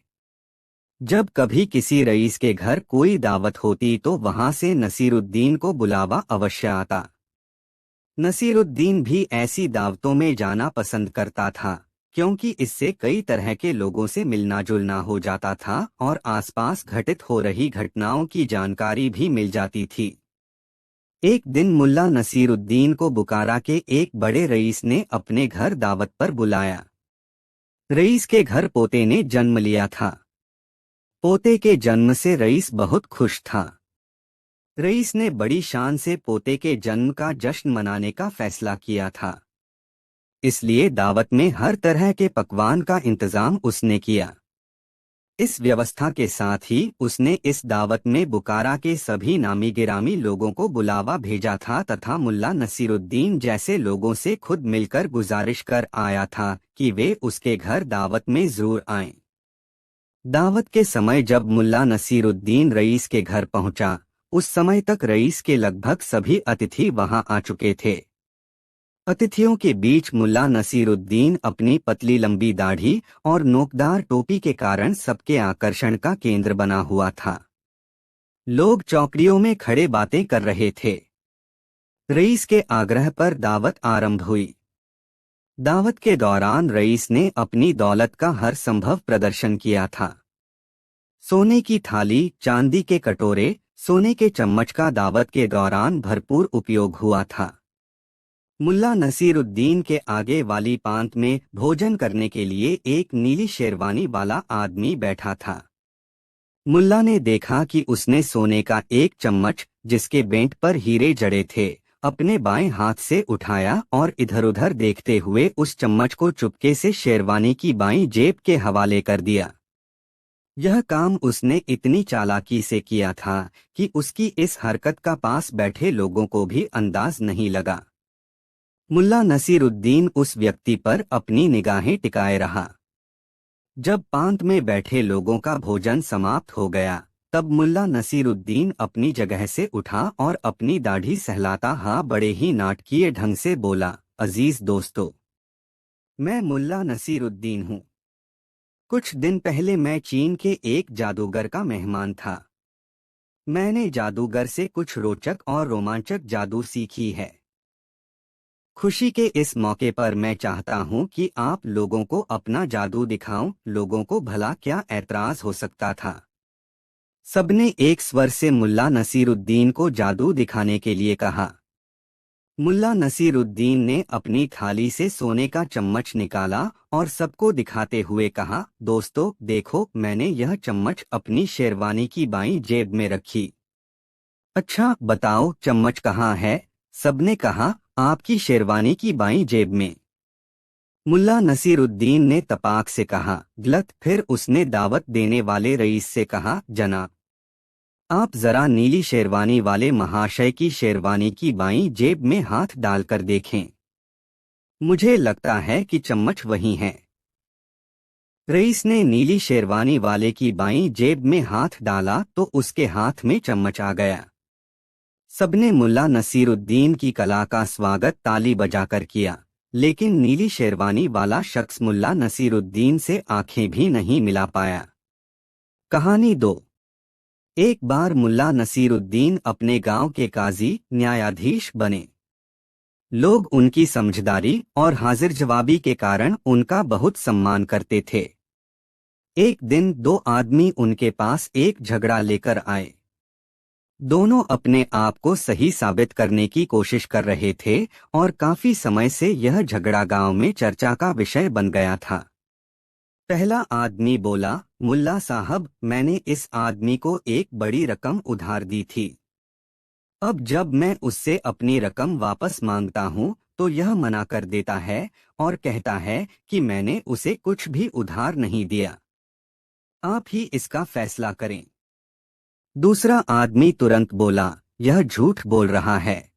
जब कभी किसी रईस के घर कोई दावत होती तो वहां से नसीरुद्दीन को बुलावा अवश्य आता। नसीरुद्दीन भी ऐसी दावतों में जाना पसंद करता था, क्योंकि इससे कई तरह के लोगों से मिलना जुलना हो जाता था और आसपास घटित हो रही घटनाओं की जानकारी भी मिल जाती थी। एक दिन मुल्ला नसीरुद्दीन को बुखारा के एक बड़े रईस ने अपने घर दावत पर बुलाया। रईस के घर पोते ने जन्म लिया था। पोते के जन्म से रईस बहुत खुश था। रईस ने बड़ी शान से पोते के जन्म का जश्न मनाने का फैसला किया था। इसलिए दावत में हर तरह के पकवान का इंतजाम उसने किया। इस व्यवस्था के साथ ही उसने इस दावत में बुखारा के सभी नामी गिरामी लोगों को बुलावा भेजा था तथा मुल्ला नसीरुद्दीन जैसे लोगों से खुद मिलकर गुजारिश कर आया था कि वे उसके घर दावत में जरूर आएं। दावत के समय जब मुल्ला नसीरुद्दीन रईस के घर पहुंचा, उस समय तक रईस के लगभग सभी अतिथि वहां आ चुके थे। अतिथियों के बीच मुल्ला नसीरुद्दीन अपनी पतली लंबी दाढ़ी और नोकदार टोपी के कारण सबके आकर्षण का केंद्र बना हुआ था। लोग चौकड़ियों में खड़े बातें कर रहे थे। रईस के आग्रह पर दावत आरंभ हुई। दावत के दौरान रईस ने अपनी दौलत का हर संभव प्रदर्शन किया था। सोने की थाली, चांदी के कटोरे, सोने के चम्मच का दावत के दौरान भरपूर उपयोग हुआ था। मुल्ला नसीरुद्दीन के आगे वाली पांत में भोजन करने के लिए एक नीली शेरवानी वाला आदमी बैठा था। मुल्ला ने देखा कि उसने सोने का एक चम्मच, जिसके बेंट पर हीरे जड़े थे, अपने बाएं हाथ से उठाया और इधर-उधर देखते हुए उस चम्मच को चुपके से शेरवानी की बाईं जेब के हवाले कर दिया। यह काम उसने इतनी चालाकी से किया था कि उसकी इस हरकत का पास बैठे लोगों को भी अंदाज नहीं लगा। मुल्ला नसीरुद्दीन उस व्यक्ति पर अपनी निगाहें टिकाए रहा। जब पांत में बैठे लोगों का भोजन समाप्त हो गया, तब मुल्ला नसीरुद्दीन अपनी जगह से उठा और अपनी दाढ़ी सहलाता हुआ बड़े ही नाटकीय ढंग से बोला, अजीज दोस्तों, मैं मुल्ला नसीरुद्दीन हूँ। कुछ दिन पहले मैं चीन के एक जादूगर का मेहमान था। मैंने जादूगर से कुछ रोचक और रोमांचक जादू सीखी है। खुशी के इस मौके पर मैं चाहता हूं कि आप लोगों को अपना जादू दिखाऊं। लोगों को भला क्या ऐतराज हो सकता था। सबने एक स्वर से मुल्ला नसीरुद्दीन को जादू दिखाने के लिए कहा। मुल्ला नसीरुद्दीन ने अपनी थाली से सोने का चम्मच निकाला और सबको दिखाते हुए कहा, दोस्तों देखो, मैंने यह चम्मच अपनी शेरवानी की बाईं जेब में रखी। अच्छा बताओ चम्मच कहाँ है? सबने कहा, आपकी शेरवानी की बाईं जेब में। मुल्ला नसीरुद्दीन ने तपाक से कहा, गलत। फिर उसने दावत देने वाले रईस से कहा, जनाब, आप जरा नीली शेरवानी वाले महाशय की शेरवानी की बाईं जेब में हाथ डालकर देखें। मुझे लगता है कि चम्मच वही है। रईस ने नीली शेरवानी वाले की बाईं जेब में हाथ डाला तो उसके हाथ में चम्मच आ गया। सबने मुल्ला नसीरुद्दीन की कला का स्वागत ताली बजाकर किया, लेकिन नीली शेरवानी वाला शख्स मुल्ला नसीरुद्दीन से आंखें भी नहीं मिला पाया। कहानी 2। एक बार मुल्ला नसीरुद्दीन अपने गांव के काजी न्यायाधीश बने। लोग उनकी समझदारी और हाजिर जवाबी के कारण उनका बहुत सम्मान करते थे। एक दिन दो आदमी उनके पास एक झगड़ा लेकर आए। दोनों अपने आप को सही साबित करने की कोशिश कर रहे थे और काफी समय से यह झगड़ा गांव में चर्चा का विषय बन गया था। पहला आदमी बोला, मुल्ला साहब, मैंने इस आदमी को एक बड़ी रकम उधार दी थी। अब जब मैं उससे अपनी रकम वापस मांगता हूँ तो यह मना कर देता है और कहता है कि मैंने उसे कुछ भी उधार नहीं दिया। आप ही इसका फैसला करें। दूसरा आदमी तुरंत बोला, यह झूठ बोल रहा है।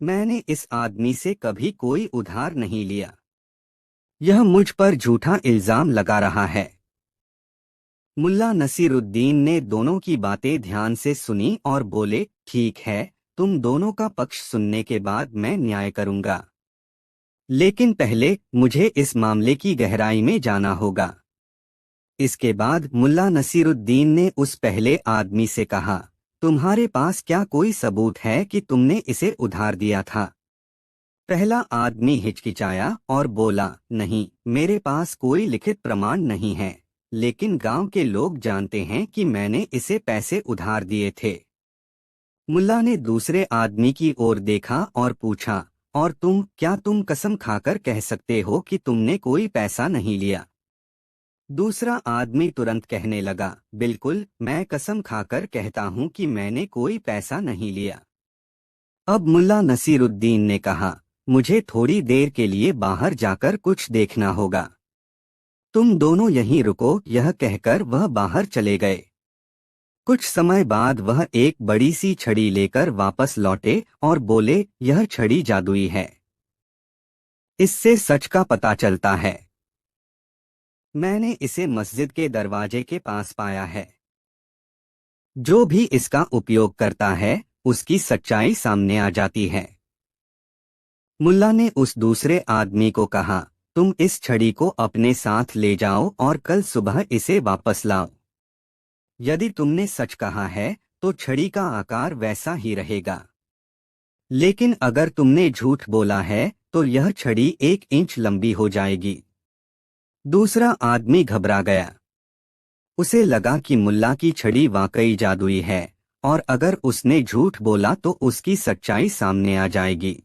मैंने इस आदमी से कभी कोई उधार नहीं लिया। यह मुझ पर झूठा इल्जाम लगा रहा है। मुल्ला नसीरुद्दीन ने दोनों की बातें ध्यान से सुनी और बोले, ठीक है, तुम दोनों का पक्ष सुनने के बाद मैं न्याय करूंगा, लेकिन पहले मुझे इस मामले की गहराई में जाना होगा। इसके बाद मुल्ला नसीरुद्दीन ने उस पहले आदमी से कहा, तुम्हारे पास क्या कोई सबूत है कि तुमने इसे उधार दिया था? पहला आदमी हिचकिचाया और बोला, नहीं, मेरे पास कोई लिखित प्रमाण नहीं है, लेकिन गांव के लोग जानते हैं कि मैंने इसे पैसे उधार दिए थे। मुल्ला ने दूसरे आदमी की ओर देखा और पूछा, और क्या तुम कसम खाकर कह सकते हो कि तुमने कोई पैसा नहीं लिया? दूसरा आदमी तुरंत कहने लगा, बिल्कुल, मैं कसम खाकर कहता हूँ कि मैंने कोई पैसा नहीं लिया। अब मुल्ला नसीरुद्दीन ने कहा, मुझे थोड़ी देर के लिए बाहर जाकर कुछ देखना होगा। तुम दोनों यहीं रुको। यह कहकर वह बाहर चले गए। कुछ समय बाद वह एक बड़ी सी छड़ी लेकर वापस लौटे और बोले, यह छड़ी जादुई है। इससे सच का पता चलता है। मैंने इसे मस्जिद के दरवाजे के पास पाया है। जो भी इसका उपयोग करता है उसकी सच्चाई सामने आ जाती है। मुल्ला ने उस दूसरे आदमी को कहा, तुम इस छड़ी को अपने साथ ले जाओ और कल सुबह इसे वापस लाओ। यदि तुमने सच कहा है तो छड़ी का आकार वैसा ही रहेगा, लेकिन अगर तुमने झूठ बोला है तो यह छड़ी 1 इंच लंबी हो जाएगी। दूसरा आदमी घबरा गया। उसे लगा कि मुल्ला की छड़ी वाकई जादुई है और अगर उसने झूठ बोला तो उसकी सच्चाई सामने आ जाएगी।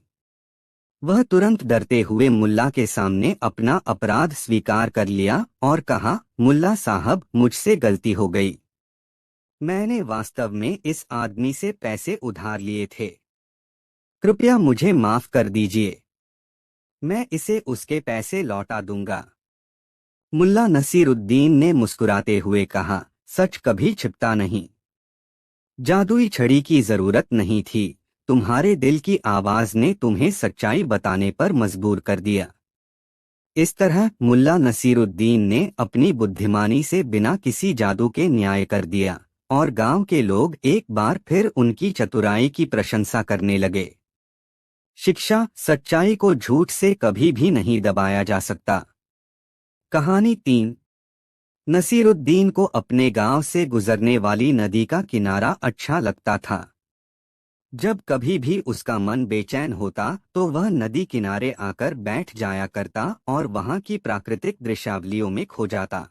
वह तुरंत डरते हुए मुल्ला के सामने अपना अपराध स्वीकार कर लिया और कहा, मुल्ला साहब, मुझसे गलती हो गई। मैंने वास्तव में इस आदमी से पैसे उधार लिए थे। कृपया मुझे माफ कर दीजिए। मैं इसे उसके पैसे लौटा दूंगा। मुल्ला नसीरुद्दीन ने मुस्कुराते हुए कहा, सच कभी छिपता नहीं। जादुई छड़ी की जरूरत नहीं थी, तुम्हारे दिल की आवाज ने तुम्हें सच्चाई बताने पर मजबूर कर दिया। इस तरह मुल्ला नसीरुद्दीन ने अपनी बुद्धिमानी से बिना किसी जादू के न्याय कर दिया और गांव के लोग एक बार फिर उनकी चतुराई की प्रशंसा करने लगे। शिक्षा, सच्चाई को झूठ से कभी भी नहीं दबाया जा सकता। कहानी 3। नसीरुद्दीन को अपने गांव से गुजरने वाली नदी का किनारा अच्छा लगता था। जब कभी भी उसका मन बेचैन होता तो वह नदी किनारे आकर बैठ जाया करता और वहां की प्राकृतिक दृश्यावलियों में खो जाता।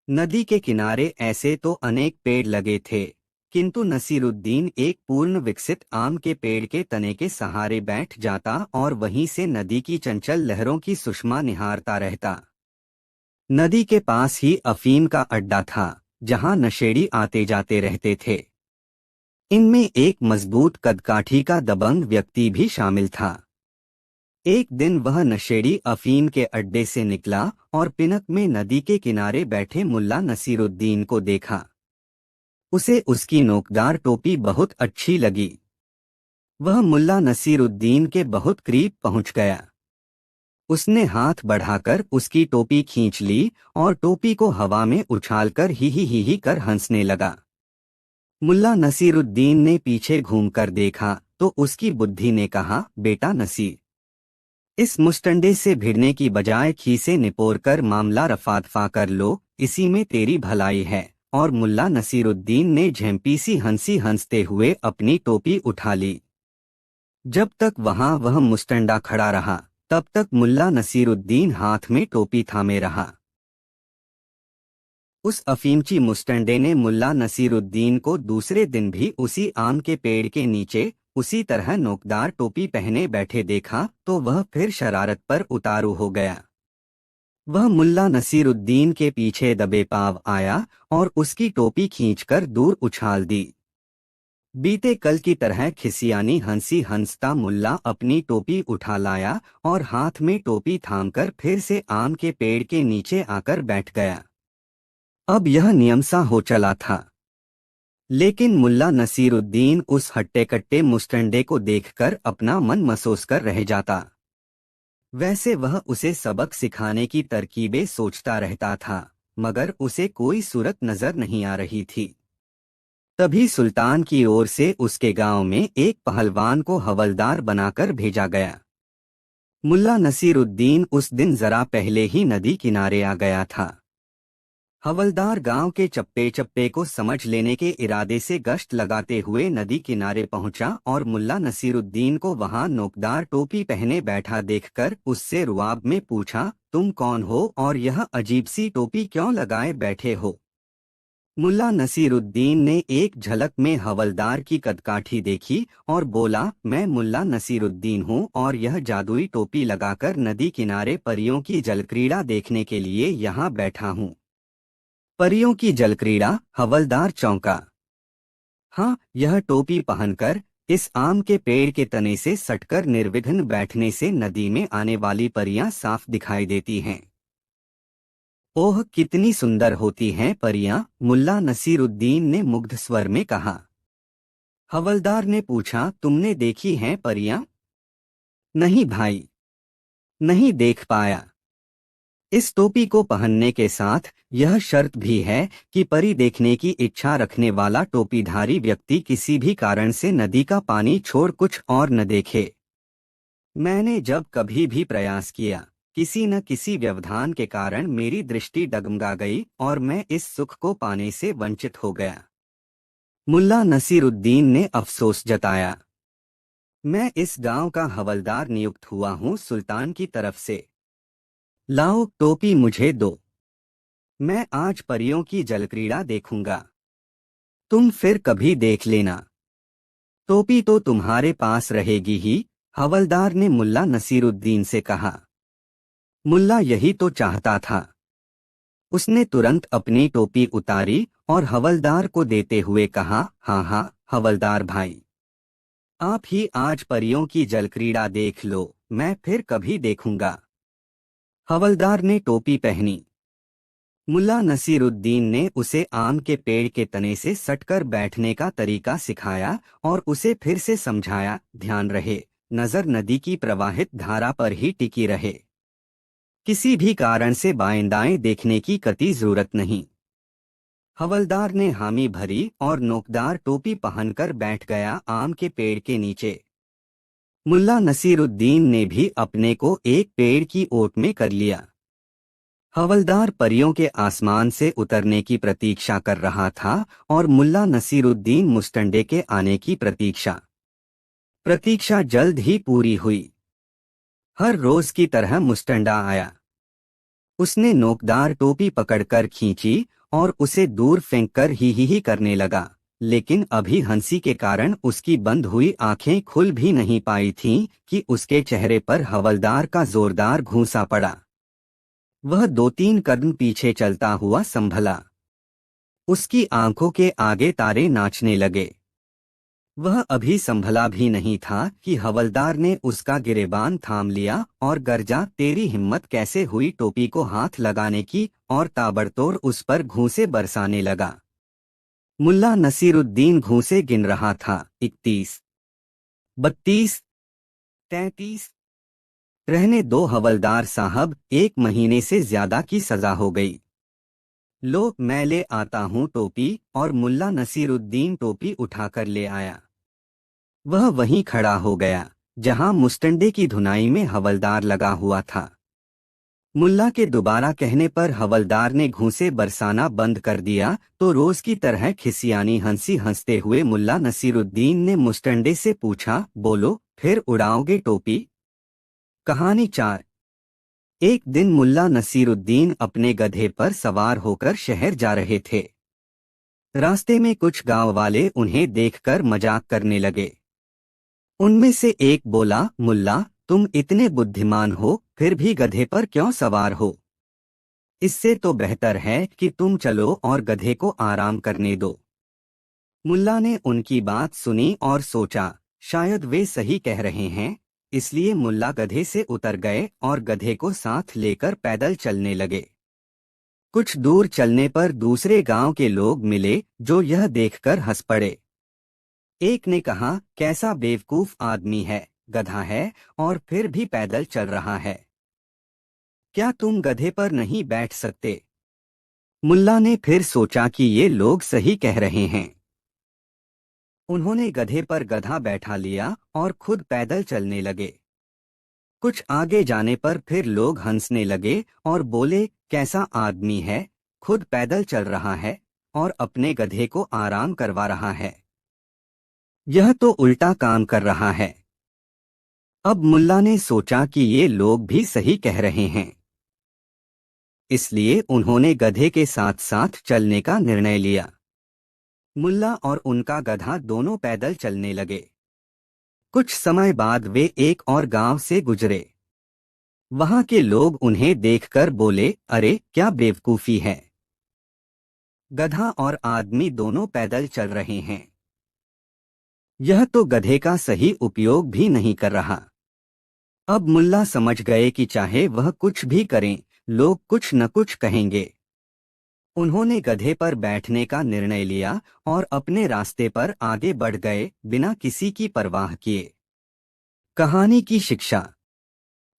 नदी के किनारे ऐसे तो अनेक पेड़ लगे थे, किंतु नसीरुद्दीन एक पूर्ण विकसित आम के पेड़ के तने के सहारे बैठ जाता और वहीं से नदी की चंचल लहरों की सुषमा निहारता रहता। नदी के पास ही अफीम का अड्डा था, जहां नशेड़ी आते जाते रहते थे। इनमें एक मजबूत कदकाठी का दबंग व्यक्ति भी शामिल था। एक दिन वह नशेड़ी अफीम के अड्डे से निकला और पिनक में नदी के किनारे बैठे मुल्ला नसीरुद्दीन को देखा। उसे उसकी नोकदार टोपी बहुत अच्छी लगी। वह मुल्ला नसीरुद्दीन के बहुत करीब पहुंच गया। उसने हाथ बढ़ाकर उसकी टोपी खींच ली और टोपी को हवा में उछालकर ही कर हंसने लगा। मुल्ला नसीरुद्दीन ने पीछे घूमकर देखा तो उसकी बुद्धि ने कहा, बेटा नसीर, इस मुस्टंडे से भिड़ने की बजाय खीसे निपोरकर मामला रफा-दफा कर लो, इसी में तेरी भलाई है। और मुल्ला नसीरुद्दीन ने झेंपी सी हंसी हंसते हुए अपनी टोपी उठा ली। जब तक वहां वह मुस्टंडा खड़ा रहा तब तक मुल्ला नसीरुद्दीन हाथ में टोपी थामे रहा। उस अफीमची मुस्टंडे ने मुल्ला नसीरुद्दीन को दूसरे दिन भी उसी आम के पेड़ के नीचे उसी तरह नोकदार टोपी पहने बैठे देखा तो वह फिर शरारत पर उतारू हो गया। वह मुल्ला नसीरुद्दीन के पीछे दबे पांव आया और उसकी टोपी खींचकर दूर उछाल दी। बीते कल की तरह खिसियानी हंसी हंसता मुल्ला अपनी टोपी उठा लाया और हाथ में टोपी थामकर फिर से आम के पेड़ के नीचे आकर बैठ गया। अब यह नियम सा हो चला था। लेकिन मुल्ला नसीरुद्दीन उस हट्टे कट्टे मुस्टंडे को देखकर अपना मन मसोस कर रह जाता। वैसे वह उसे सबक सिखाने की तरकीबें सोचता रहता था, मगर उसे कोई सूरत नजर नहीं आ रही थी। तभी सुल्तान की ओर से उसके गांव में एक पहलवान को हवलदार बनाकर भेजा गया। मुल्ला नसीरुद्दीन उस दिन जरा पहले ही नदी किनारे आ गया था। हवलदार गांव के चप्पे चप्पे को समझ लेने के इरादे से गश्त लगाते हुए नदी किनारे पहुंचा और मुल्ला नसीरुद्दीन को वहां नोकदार टोपी पहने बैठा देखकर उससे रुआब में पूछा, तुम कौन हो और यह अजीब सी टोपी क्यों लगाए बैठे हो? मुल्ला नसीरुद्दीन ने एक झलक में हवलदार की कदकाठी देखी और बोला, मैं मुल्ला नसीरुद्दीन हूँ और यह जादुई टोपी लगाकर नदी किनारे परियों की जलक्रीड़ा देखने के लिए यहाँ बैठा हूँ। परियों की जलक्रीड़ा? हवलदार चौंका। हाँ, यह टोपी पहनकर इस आम के पेड़ के तने से सटकर निर्विघ्न बैठने से नदी में आने वाली परियां साफ दिखाई देती हैं। ओह, कितनी सुंदर होती हैं परियां, मुल्ला नसीरुद्दीन ने मुग्ध स्वर में कहा। हवलदार ने पूछा, तुमने देखी हैं परियां? नहीं भाई, नहीं देख पाया। इस टोपी को पहनने के साथ यह शर्त भी है कि परी देखने की इच्छा रखने वाला टोपीधारी व्यक्ति किसी भी कारण से नदी का पानी छोड़ कुछ और न देखे। मैंने जब कभी भी प्रयास किया, किसी न किसी व्यवधान के कारण मेरी दृष्टि डगमगा गई और मैं इस सुख को पाने से वंचित हो गया। मुल्ला नसीरुद्दीन ने अफसोस जताया। मैं इस गांव का हवलदार नियुक्त हुआ हूँ सुल्तान की तरफ से। लाओ टोपी मुझे दो। मैं आज परियों की जलक्रीड़ा देखूंगा। तुम फिर कभी देख लेना। टोपी तो तुम्हारे पास रहेगी ही, हवलदार ने मुल्ला नसीरुद्दीन से कहा। मुल्ला यही तो चाहता था। उसने तुरंत अपनी टोपी उतारी और हवलदार को देते हुए कहा, हाँ हाँ हवलदार भाई, आप ही आज परियों की जलक्रीड़ा देख लो, मैं फिर कभी देखूंगा। हवलदार ने टोपी पहनी। मुल्ला नसीरुद्दीन ने उसे आम के पेड़ के तने से सटकर बैठने का तरीका सिखाया और उसे फिर से समझाया, ध्यान रहे, नजर नदी की प्रवाहित धारा पर ही टिकी रहे। किसी भी कारण से बाएं दाएं देखने की कतई जरूरत नहीं। हवलदार ने हामी भरी और नोकदार टोपी पहनकर बैठ गया आम के पेड़ के नीचे। मुल्ला नसीरुद्दीन ने भी अपने को एक पेड़ की ओट में कर लिया। हवलदार परियों के आसमान से उतरने की प्रतीक्षा कर रहा था और मुल्ला नसीरुद्दीन मुस्टंडे के आने की प्रतीक्षा जल्द ही पूरी हुई। हर रोज की तरह मुस्टंडा आया। उसने नोकदार टोपी पकड़कर खींची और उसे दूर फेंककर ही करने लगा, लेकिन अभी हंसी के कारण उसकी बंद हुई आंखें खुल भी नहीं पाई थीं कि उसके चेहरे पर हवलदार का जोरदार घूंसा पड़ा। वह 2-3 कदम पीछे चलता हुआ संभला। उसकी आंखों के आगे तारे नाचने लगे। वह अभी संभला भी नहीं था कि हवलदार ने उसका गिरेबान थाम लिया और गर्जा, तेरी हिम्मत कैसे हुई टोपी को हाथ लगाने की, और ताबड़तोड़ उस पर घूंसे बरसाने लगा। मुल्ला नसीरुद्दीन घूंसे गिन रहा था। 31, 32, 33। रहने दो हवलदार साहब, 1 महीने से ज्यादा की सजा हो गई। लो, मैं ले आता हूँ टोपी, और मुल्ला नसीरुद्दीन टोपी उठाकर ले आया। वह वहीं खड़ा हो गया जहां मुस्टंडे की धुनाई में हवलदार लगा हुआ था। मुल्ला के दोबारा कहने पर हवलदार ने घूंसे बरसाना बंद कर दिया तो रोज की तरह खिसियानी हंसी हंसते हुए मुल्ला नसीरुद्दीन ने मुस्टंडे से पूछा, बोलो, फिर उड़ाओगे टोपी? कहानी 4। एक दिन मुल्ला नसीरुद्दीन अपने गधे पर सवार होकर शहर जा रहे थे। रास्ते में कुछ गांव वाले उन्हें देखकर मजाक करने लगे। उनमें से एक बोला, मुल्ला, तुम इतने बुद्धिमान हो, फिर भी गधे पर क्यों सवार हो? इससे तो बेहतर है कि तुम चलो और गधे को आराम करने दो। मुल्ला ने उनकी बात सुनी और सोचा, शायद वे सही कह रहे हैं। इसलिए मुल्ला गधे से उतर गए और गधे को साथ लेकर पैदल चलने लगे। कुछ दूर चलने पर दूसरे गांव के लोग मिले जो यह देखकर हंस पड़े। एक ने कहा, कैसा बेवकूफ आदमी है, गधा है और फिर भी पैदल चल रहा है। क्या तुम गधे पर नहीं बैठ सकते? मुल्ला ने फिर सोचा कि ये लोग सही कह रहे हैं। उन्होंने गधे पर गधा बैठा लिया और खुद पैदल चलने लगे। कुछ आगे जाने पर फिर लोग हंसने लगे और बोले, कैसा आदमी है, खुद पैदल चल रहा है और अपने गधे को आराम करवा रहा है। यह तो उल्टा काम कर रहा है। अब मुल्ला ने सोचा कि ये लोग भी सही कह रहे हैं। इसलिए उन्होंने गधे के साथ साथ चलने का निर्णय लिया। मुल्ला और उनका गधा दोनों पैदल चलने लगे। कुछ समय बाद वे एक और गांव से गुजरे। वहां के लोग उन्हें देखकर बोले, अरे क्या बेवकूफी है, गधा और आदमी दोनों पैदल चल रहे हैं। यह तो गधे का सही उपयोग भी नहीं कर रहा। अब मुल्ला समझ गए कि चाहे वह कुछ भी करें, लोग कुछ न कुछ कहेंगे। उन्होंने गधे पर बैठने का निर्णय लिया और अपने रास्ते पर आगे बढ़ गए बिना किसी की परवाह किए। कहानी की शिक्षा।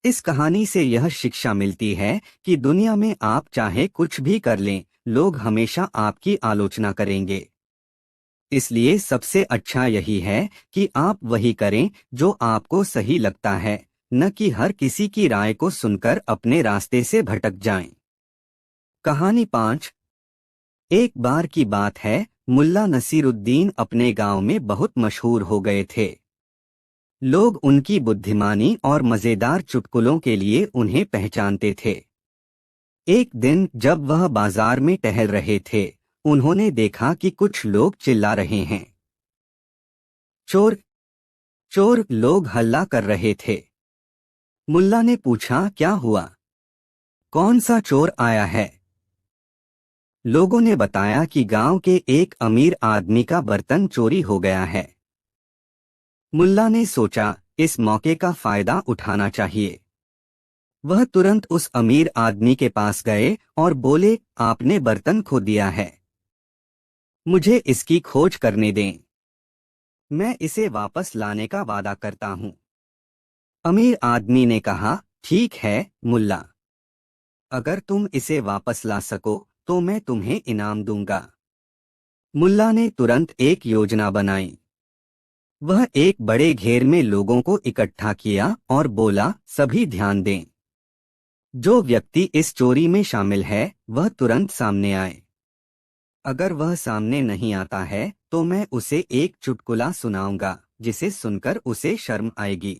इस कहानी से यह शिक्षा मिलती है कि दुनिया में आप चाहे कुछ भी कर लें, लोग हमेशा आपकी आलोचना करेंगे। इसलिए सबसे अच्छा यही है कि आप वही करें जो आपको सही लगता है, न कि हर किसी की राय को सुनकर अपने रास्ते से भटक जाएं। कहानी 5। एक बार की बात है, मुल्ला नसीरुद्दीन अपने गांव में बहुत मशहूर हो गए थे। लोग उनकी बुद्धिमानी और मजेदार चुटकुलों के लिए उन्हें पहचानते थे। एक दिन जब वह बाजार में टहल रहे थे, उन्होंने देखा कि कुछ लोग चिल्ला रहे हैं, चोर, चोर! लोग हल्ला कर रहे थे। मुल्ला ने पूछा, क्या हुआ? कौन सा चोर आया है? लोगों ने बताया कि गांव के एक अमीर आदमी का बर्तन चोरी हो गया है। मुल्ला ने सोचा, इस मौके का फायदा उठाना चाहिए। वह तुरंत उस अमीर आदमी के पास गए और बोले, आपने बर्तन खो दिया है, मुझे इसकी खोज करने दें, मैं इसे वापस लाने का वादा करता हूँ। अमीर आदमी ने कहा, ठीक है मुल्ला, अगर तुम इसे वापस ला सको तो मैं तुम्हें इनाम दूंगा। मुल्ला ने तुरंत एक योजना बनाई। वह एक बड़े घेर में लोगों को इकट्ठा किया और बोला, सभी ध्यान दें, जो व्यक्ति इस चोरी में शामिल है वह तुरंत सामने आए। अगर वह सामने नहीं आता है तो मैं उसे एक चुटकुला सुनाऊंगा जिसे सुनकर उसे शर्म आएगी।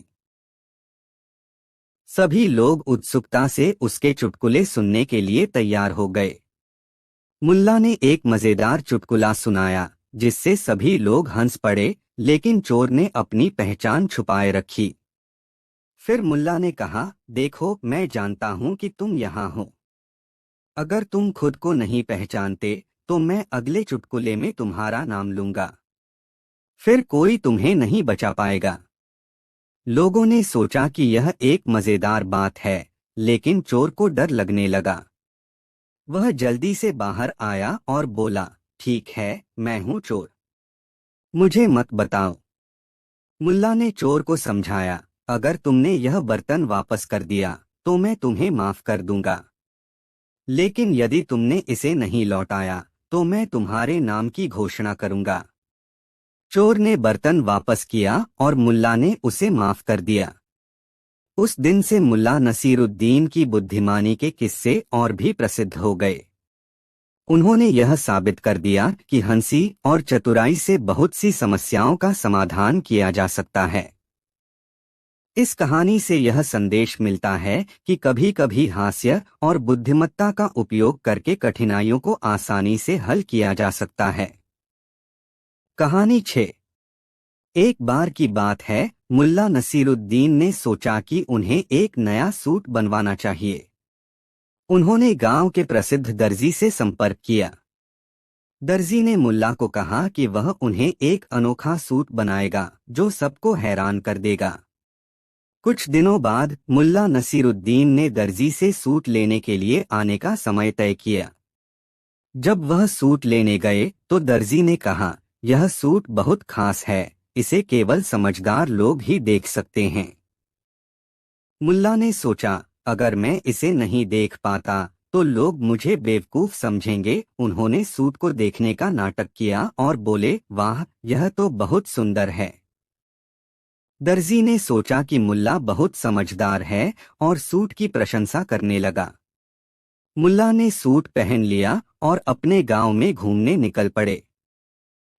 सभी लोग उत्सुकता से उसके चुटकुले सुनने के लिए तैयार हो गए। मुल्ला ने एक मजेदार चुटकुला सुनाया जिससे सभी लोग हंस पड़े, लेकिन चोर ने अपनी पहचान छुपाए रखी। फिर मुल्ला ने कहा, देखो, मैं जानता हूं कि तुम यहाँ हो। अगर तुम खुद को नहीं पहचानते तो मैं अगले चुटकुले में तुम्हारा नाम लूंगा। फिर कोई तुम्हें नहीं बचा पाएगा। लोगों ने सोचा कि यह एक मजेदार बात है, लेकिन चोर को डर लगने लगा। वह जल्दी से बाहर आया और बोला, ठीक है, मैं हूँ चोर, मुझे मत बताओ। मुल्ला ने चोर को समझाया, अगर तुमने यह बर्तन वापस कर दिया तो मैं तुम्हें माफ कर दूंगा, लेकिन यदि तुमने इसे नहीं लौटाया तो मैं तुम्हारे नाम की घोषणा करूंगा। चोर ने बर्तन वापस किया और मुल्ला ने उसे माफ कर दिया। उस दिन से मुल्ला नसीरुद्दीन की बुद्धिमानी के किस्से और भी प्रसिद्ध हो गए। उन्होंने यह साबित कर दिया कि हंसी और चतुराई से बहुत सी समस्याओं का समाधान किया जा सकता है। इस कहानी से यह संदेश मिलता है कि कभी कभी हास्य और बुद्धिमत्ता का उपयोग करके कठिनाइयों को आसानी से हल किया जा सकता है। कहानी 6। एक बार की बात है, मुल्ला नसीरुद्दीन ने सोचा कि उन्हें एक नया सूट बनवाना चाहिए। उन्होंने गांव के प्रसिद्ध दर्जी से संपर्क किया। दर्जी ने मुल्ला को कहा कि वह उन्हें एक अनोखा सूट बनाएगा जो सबको हैरान कर देगा। कुछ दिनों बाद मुल्ला नसीरुद्दीन ने दर्जी से सूट लेने के लिए आने का समय तय किया। जब वह सूट लेने गए तो दर्जी ने कहा, यह सूट बहुत खास है, इसे केवल समझदार लोग ही देख सकते हैं। मुल्ला ने सोचा, अगर मैं इसे नहीं देख पाता तो लोग मुझे बेवकूफ समझेंगे। उन्होंने सूट को देखने का नाटक किया और बोले, वाह, यह तो बहुत सुंदर है। दर्जी ने सोचा कि मुल्ला बहुत समझदार है और सूट की प्रशंसा करने लगा। मुल्ला ने सूट पहन लिया और अपने गांव में घूमने निकल पड़े।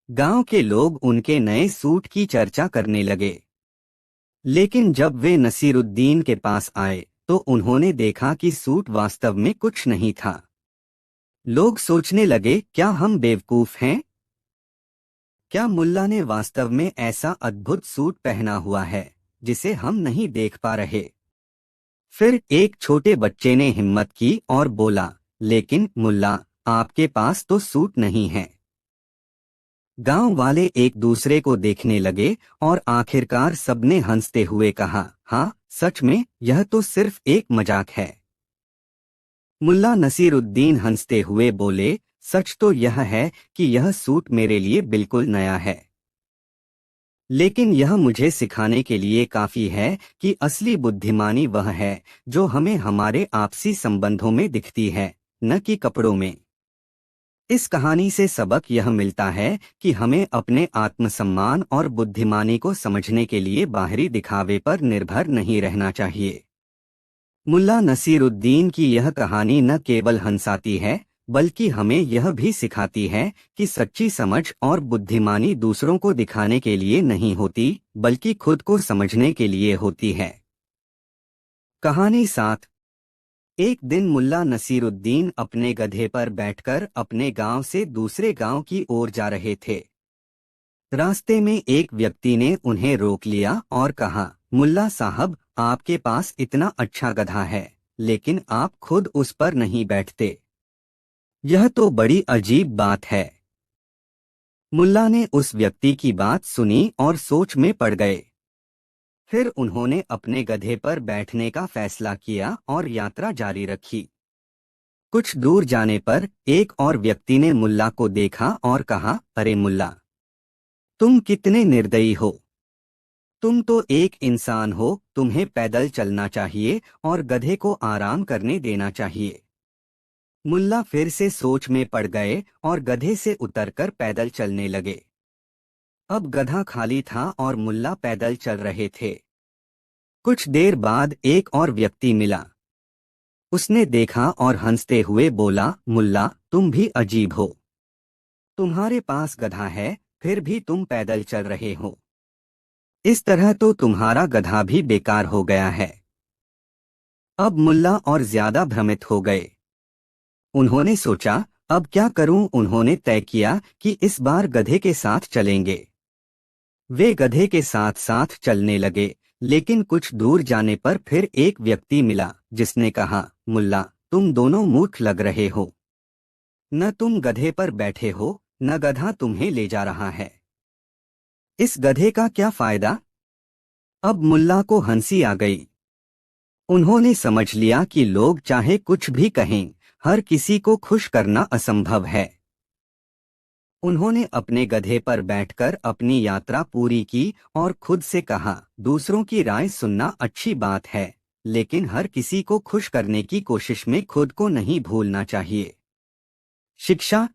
गांव के लोग उनके नए सूट की चर्चा करने लगे। लेकिन जब वे नसीरुद्दीन के पास आए तो उन्होंने देखा कि सूट वास्तव में कुछ नहीं था। लोग सोचने लगे, क्या हम बेवकूफ हैं? क्या मुल्ला ने वास्तव में ऐसा अद्भुत सूट पहना हुआ है जिसे हम नहीं देख पा रहे? फिर एक छोटे बच्चे ने हिम्मत की और बोला, लेकिन मुल्ला, आपके पास तो सूट नहीं है। गांव वाले एक दूसरे को देखने लगे और आखिरकार सबने हंसते हुए कहा, हाँ, सच में यह तो सिर्फ एक मजाक है। मुल्ला नसीरुद्दीन हंसते हुए बोले, सच तो यह है कि यह सूट मेरे लिए बिल्कुल नया है, लेकिन यह मुझे सिखाने के लिए काफी है कि असली बुद्धिमानी वह है जो हमें हमारे आपसी संबंधों में दिखती है, न कि कपड़ों में। इस कहानी से सबक यह मिलता है कि हमें अपने आत्मसम्मान और बुद्धिमानी को समझने के लिए बाहरी दिखावे पर निर्भर नहीं रहना चाहिए। मुल्ला नसीरुद्दीन की यह कहानी न केवल हंसाती है, बल्कि हमें यह भी सिखाती है कि सच्ची समझ और बुद्धिमानी दूसरों को दिखाने के लिए नहीं होती, बल्कि खुद को समझने के लिए होती है। कहानी 7। एक दिन मुल्ला नसीरुद्दीन अपने गधे पर बैठकर अपने गांव से दूसरे गांव की ओर जा रहे थे। रास्ते में एक व्यक्ति ने उन्हें रोक लिया और कहा, मुल्ला साहब, आपके पास इतना अच्छा गधा है, लेकिन आप खुद उस पर नहीं बैठते। यह तो बड़ी अजीब बात है। मुल्ला ने उस व्यक्ति की बात सुनी और सोच में पड़ गए। फिर उन्होंने अपने गधे पर बैठने का फैसला किया और यात्रा जारी रखी। कुछ दूर जाने पर एक और व्यक्ति ने मुल्ला को देखा और कहा, अरे मुल्ला, तुम कितने निर्दयी हो। तुम तो एक इंसान हो, तुम्हें पैदल चलना चाहिए और गधे को आराम करने देना चाहिए। मुल्ला फिर से सोच में पड़ गए और गधे से उतरकर पैदल चलने लगे। अब गधा खाली था और मुल्ला पैदल चल रहे थे। कुछ देर बाद एक और व्यक्ति मिला। उसने देखा और हंसते हुए बोला, मुल्ला, तुम भी अजीब हो। तुम्हारे पास गधा है, फिर भी तुम पैदल चल रहे हो। इस तरह तो तुम्हारा गधा भी बेकार हो गया है। अब मुल्ला और ज्यादा भ्रमित हो गए। उन्होंने सोचा, अब क्या करूं? उन्होंने तय किया कि इस बार गधे के साथ चलेंगे। वे गधे के साथ साथ चलने लगे, लेकिन कुछ दूर जाने पर फिर एक व्यक्ति मिला जिसने कहा, मुल्ला, तुम दोनों मूर्ख लग रहे हो। न तुम गधे पर बैठे हो, न गधा तुम्हें ले जा रहा है। इस गधे का क्या फायदा? अब मुल्ला को हंसी आ गई। उन्होंने समझ लिया कि लोग चाहे कुछ भी कहें, हर किसी को खुश करना असंभव है। उन्होंने अपने गधे पर बैठकर अपनी यात्रा पूरी की और खुद से कहा, दूसरों की राय सुनना अच्छी बात है, लेकिन हर किसी को खुश करने की कोशिश में खुद को नहीं भूलना चाहिए। शिक्षा।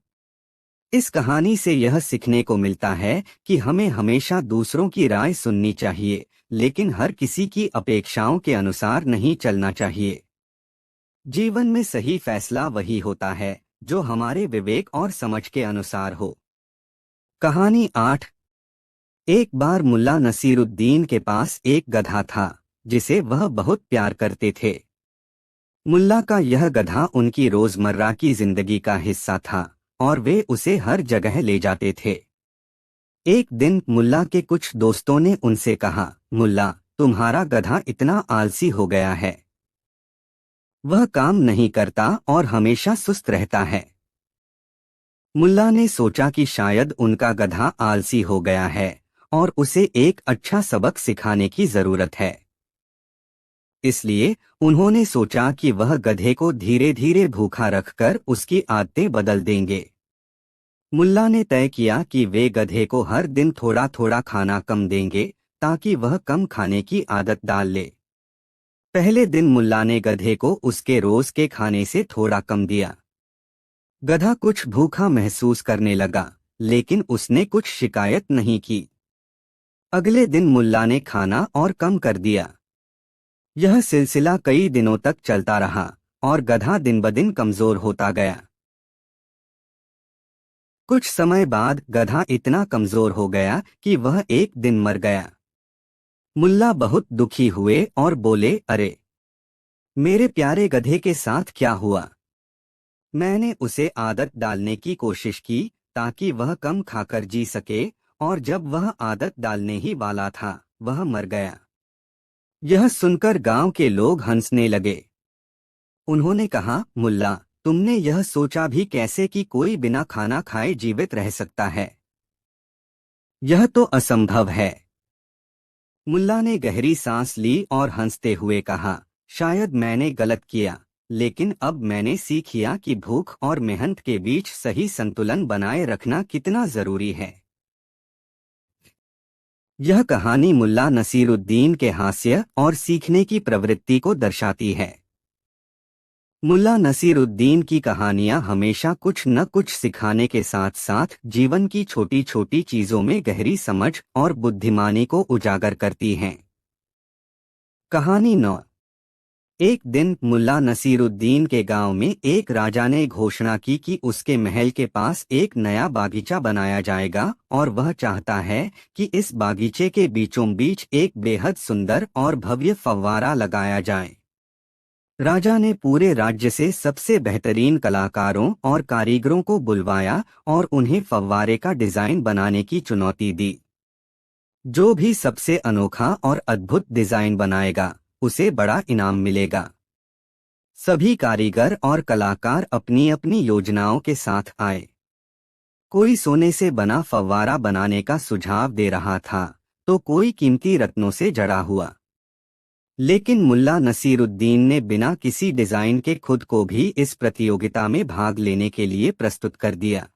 इस कहानी से यह सीखने को मिलता है कि हमें हमेशा दूसरों की राय सुननी चाहिए, लेकिन हर किसी की अपेक्षाओं के अनुसार नहीं चलना चाहिए। जीवन में सही फैसला वही होता है जो हमारे विवेक और समझ के अनुसार हो। कहानी 8। एक बार मुल्ला नसीरुद्दीन के पास एक गधा था जिसे वह बहुत प्यार करते थे। मुल्ला का यह गधा उनकी रोजमर्रा की जिंदगी का हिस्सा था और वे उसे हर जगह ले जाते थे। एक दिन मुल्ला के कुछ दोस्तों ने उनसे कहा, मुल्ला, तुम्हारा गधा इतना आलसी हो गया है। वह काम नहीं करता और हमेशा सुस्त रहता है। मुल्ला ने सोचा कि शायद उनका गधा आलसी हो गया है और उसे एक अच्छा सबक सिखाने की जरूरत है। इसलिए उन्होंने सोचा कि वह गधे को धीरे धीरे भूखा रखकर उसकी आदतें बदल देंगे। मुल्ला ने तय किया कि वे गधे को हर दिन थोड़ा थोड़ा खाना कम देंगे ताकि वह कम खाने की आदत डाल ले। पहले दिन मुल्ला ने गधे को उसके रोज के खाने से थोड़ा कम दिया। गधा कुछ भूखा महसूस करने लगा, लेकिन उसने कुछ शिकायत नहीं की। अगले दिन मुल्ला ने खाना और कम कर दिया। यह सिलसिला कई दिनों तक चलता रहा और गधा दिन ब दिन कमजोर होता गया। कुछ समय बाद गधा इतना कमजोर हो गया कि वह एक दिन मर गया। मुल्ला बहुत दुखी हुए और बोले, अरे, मेरे प्यारे गधे के साथ क्या हुआ? मैंने उसे आदत डालने की कोशिश की ताकि वह कम खाकर जी सके, और जब वह आदत डालने ही वाला था, वह मर गया। यह सुनकर गांव के लोग हंसने लगे। उन्होंने कहा, मुल्ला, तुमने यह सोचा भी कैसे कि कोई बिना खाना खाए जीवित रह सकता है? यह तो असंभव है। मुल्ला ने गहरी सांस ली और हंसते हुए कहा, शायद मैंने गलत किया, लेकिन अब मैंने सीख लिया कि भूख और मेहनत के बीच सही संतुलन बनाए रखना कितना जरूरी है। यह कहानी मुल्ला नसीरुद्दीन के हास्य और सीखने की प्रवृत्ति को दर्शाती है। मुल्ला नसीरुद्दीन की कहानियां हमेशा कुछ न कुछ सिखाने के साथ साथ जीवन की छोटी छोटी चीजों में गहरी समझ और बुद्धिमानी को उजागर करती हैं। कहानी 9। एक दिन मुल्ला नसीरुद्दीन के गांव में एक राजा ने घोषणा की कि उसके महल के पास एक नया बागीचा बनाया जाएगा और वह चाहता है कि इस बागीचे के बीचों बीच एक बेहद सुंदर और भव्य फव्वारा लगाया जाए। राजा ने पूरे राज्य से सबसे बेहतरीन कलाकारों और कारीगरों को बुलवाया और उन्हें फव्वारे का डिजाइन बनाने की चुनौती दी। जो भी सबसे अनोखा और अद्भुत डिजाइन बनाएगा, उसे बड़ा इनाम मिलेगा। सभी कारीगर और कलाकार अपनी अपनी योजनाओं के साथ आए। कोई सोने से बना फव्वारा बनाने का सुझाव दे रहा था, तो कोई कीमती रत्नों से जड़ा हुआ। लेकिन मुल्ला नसीरुद्दीन ने बिना किसी डिजाइन के खुद को भी इस प्रतियोगिता में भाग लेने के लिए प्रस्तुत कर दिया।